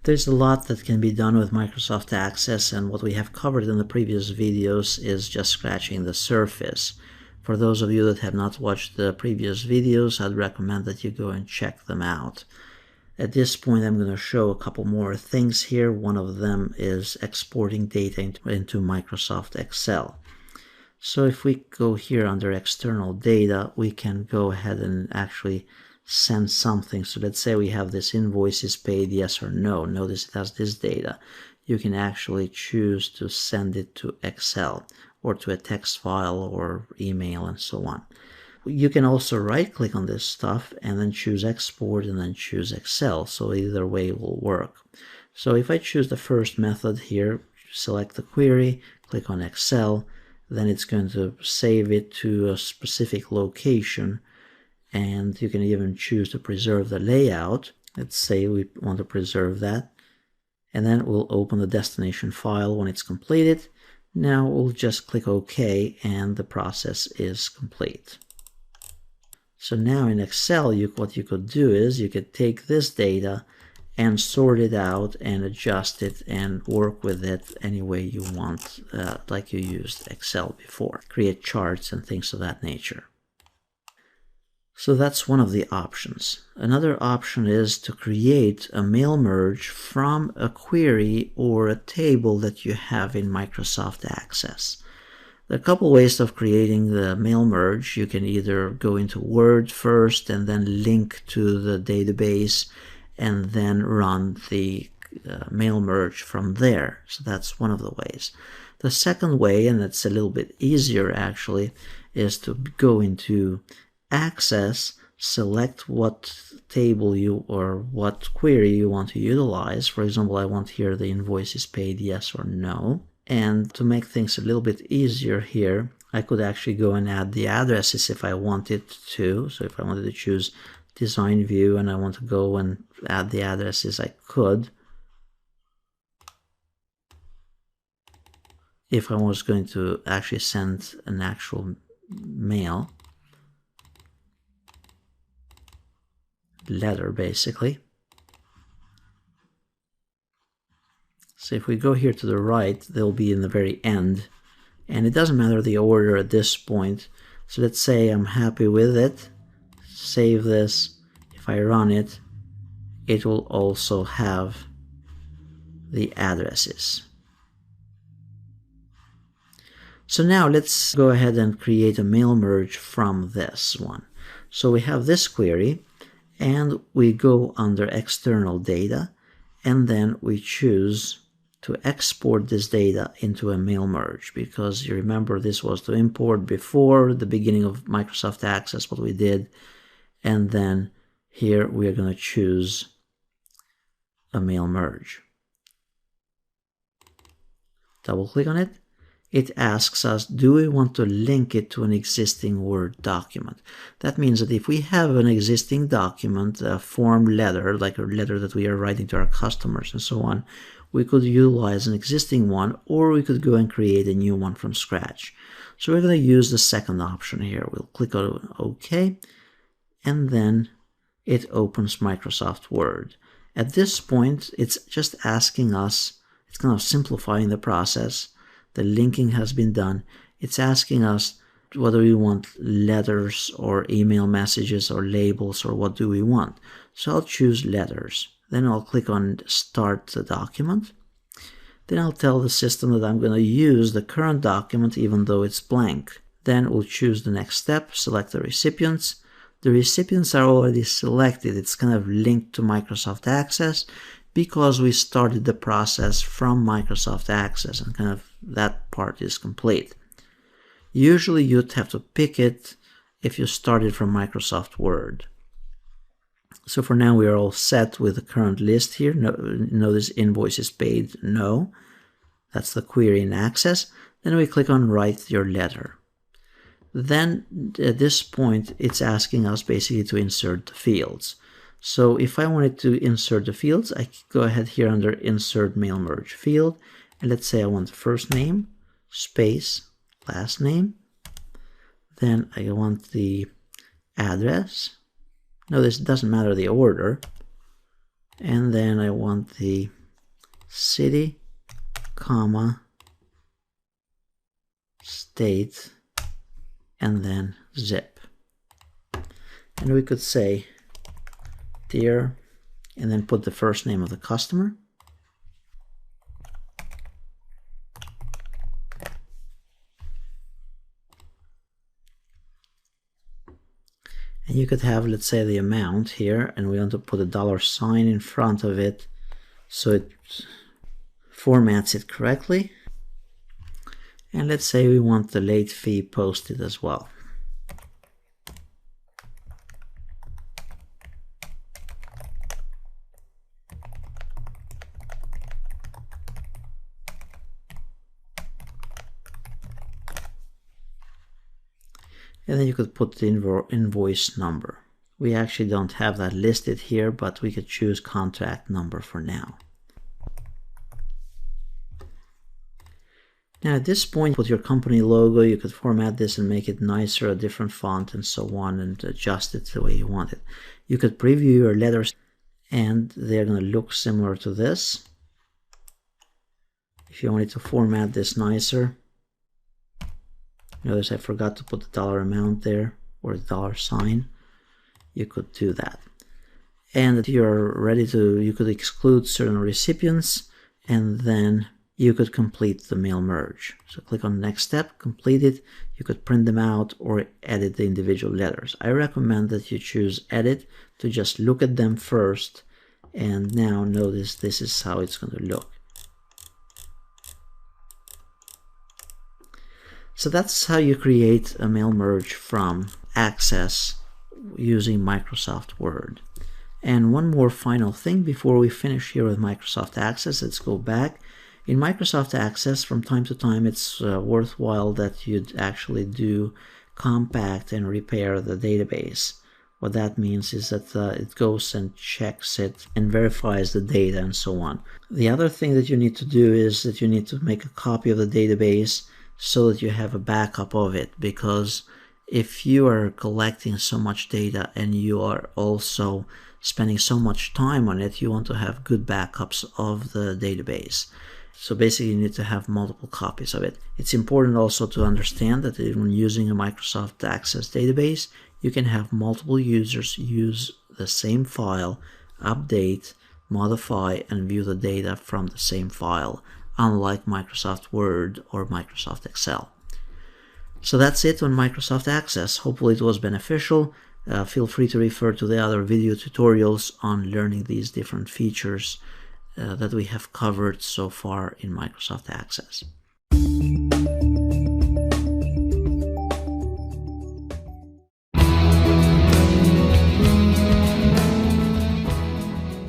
There's a lot that can be done with Microsoft Access, and what we have covered in the previous videos is just scratching the surface. For those of you that have not watched the previous videos, I'd recommend that you go and check them out. At this point, I'm going to show a couple more things here. One of them is exporting data into Microsoft Excel. So if we go here under external data, we can go ahead and actually send something. So let's say we have this invoice is paid, yes or no. Notice it has this data. You can actually choose to send it to Excel or to a text file or email and so on. You can also right click on this stuff and then choose export and then choose Excel. So either way will work. So if I choose the first method here, select the query, click on Excel, then it's going to save it to a specific location. And you can even choose to preserve the layout. Let's say we want to preserve that. And then we'll open the destination file when it's completed. Now we'll just click OK and the process is complete. So now in Excel, what you could do is you could take this data and sort it out and adjust it and work with it any way you want, like you used Excel before. Create charts and things of that nature. So that's one of the options. Another option is to create a mail merge from a query or a table that you have in Microsoft Access. There are a couple ways of creating the mail merge. You can either go into Word first and then link to the database and then run the mail merge from there. So that's one of the ways. The second way, and it's a little bit easier actually, is to go into Access, select what table you or what query you want to utilize. For example, I want here the invoice is paid, yes or no. And to make things a little bit easier here, I could actually go and add the addresses if I wanted to. So if I wanted to choose design view and I want to go and add the addresses, I could. If I was going to actually send an actual mail, letter basically. So if we go here to the right, they'll be in the very end, and it doesn't matter the order at this point. So let's say I'm happy with it, save this. If I run it, it will also have the addresses. So now let's go ahead and create a mail merge from this one. So we have this query, and we go under external data, and then we choose to export this data into a mail merge, because you remember this was to import before the beginning of Microsoft Access, what we did. And then here we are going to choose a mail merge. Double click on it. It asks us, do we want to link it to an existing Word document? That means that if we have an existing document, a form letter, like a letter that we are writing to our customers and so on, we could utilize an existing one, or we could go and create a new one from scratch. So we're going to use the second option here. We'll click on OK, and then it opens Microsoft Word. At this point, it's just asking us, it's kind of simplifying the process. The linking has been done. It's asking us whether we want letters or email messages or labels, or what do we want. So I'll choose letters. Then I'll click on Start the document. Then I'll tell the system that I'm going to use the current document even though it's blank. Then we'll choose the next step, select the recipients. The recipients are already selected. It's kind of linked to Microsoft Access because we started the process from Microsoft Access, and kind of that part is complete. Usually you'd have to pick it if you started from Microsoft Word. So for now we are all set with the current list here. Notice invoice is paid, no. That's the query in Access. Then we click on Write Your Letter. Then at this point it's asking us basically to insert the fields. So if I wanted to insert the fields, I could go ahead here under Insert Mail Merge Field, and let's say I want first name, space, last name. Then I want the address. Notice it doesn't matter the order. And then I want the city, comma, state, and then zip. And we could say dear, and then put the first name of the customer. And you could have, let's say, the amount here, and we want to put a $sign in front of it so it formats it correctly. And let's say we want the late fee posted as well. And then you could put the invoice number. We actually don't have that listed here, but we could choose contract number for now. Now at this point, put your company logo. You could format this and make it nicer, a different font and so on, and adjust it the way you want it. You could preview your letters, and they're going to look similar to this. If you wanted to format this nicer, notice I forgot to put the dollar amount there, or the $sign. You could do that. And if you're ready to, you could exclude certain recipients, and then you could complete the mail merge. So click on the next step, complete it. You could print them out or edit the individual letters. I recommend that you choose edit to just look at them first. And now notice this is how it's going to look. So that's how you create a mail merge from Access using Microsoft Word. And one more final thing before we finish here with Microsoft Access. Let's go back. In Microsoft Access, from time to time, it's worthwhile that you'd actually do compact and repair the database. What that means is that it goes and checks it and verifies the data and so on. The other thing that you need to do is that you need to make a copy of the database so that you have a backup of it, because if you are collecting so much data and you are also spending so much time on it, you want to have good backups of the database. So basically you need to have multiple copies of it. It's important also to understand that when using a Microsoft Access database, you can have multiple users use the same file, update, modify, and view the data from the same file, unlike Microsoft Word or Microsoft Excel. So that's it on Microsoft Access. Hopefully it was beneficial. Feel free to refer to the other video tutorials on learning these different features that we have covered so far in Microsoft Access.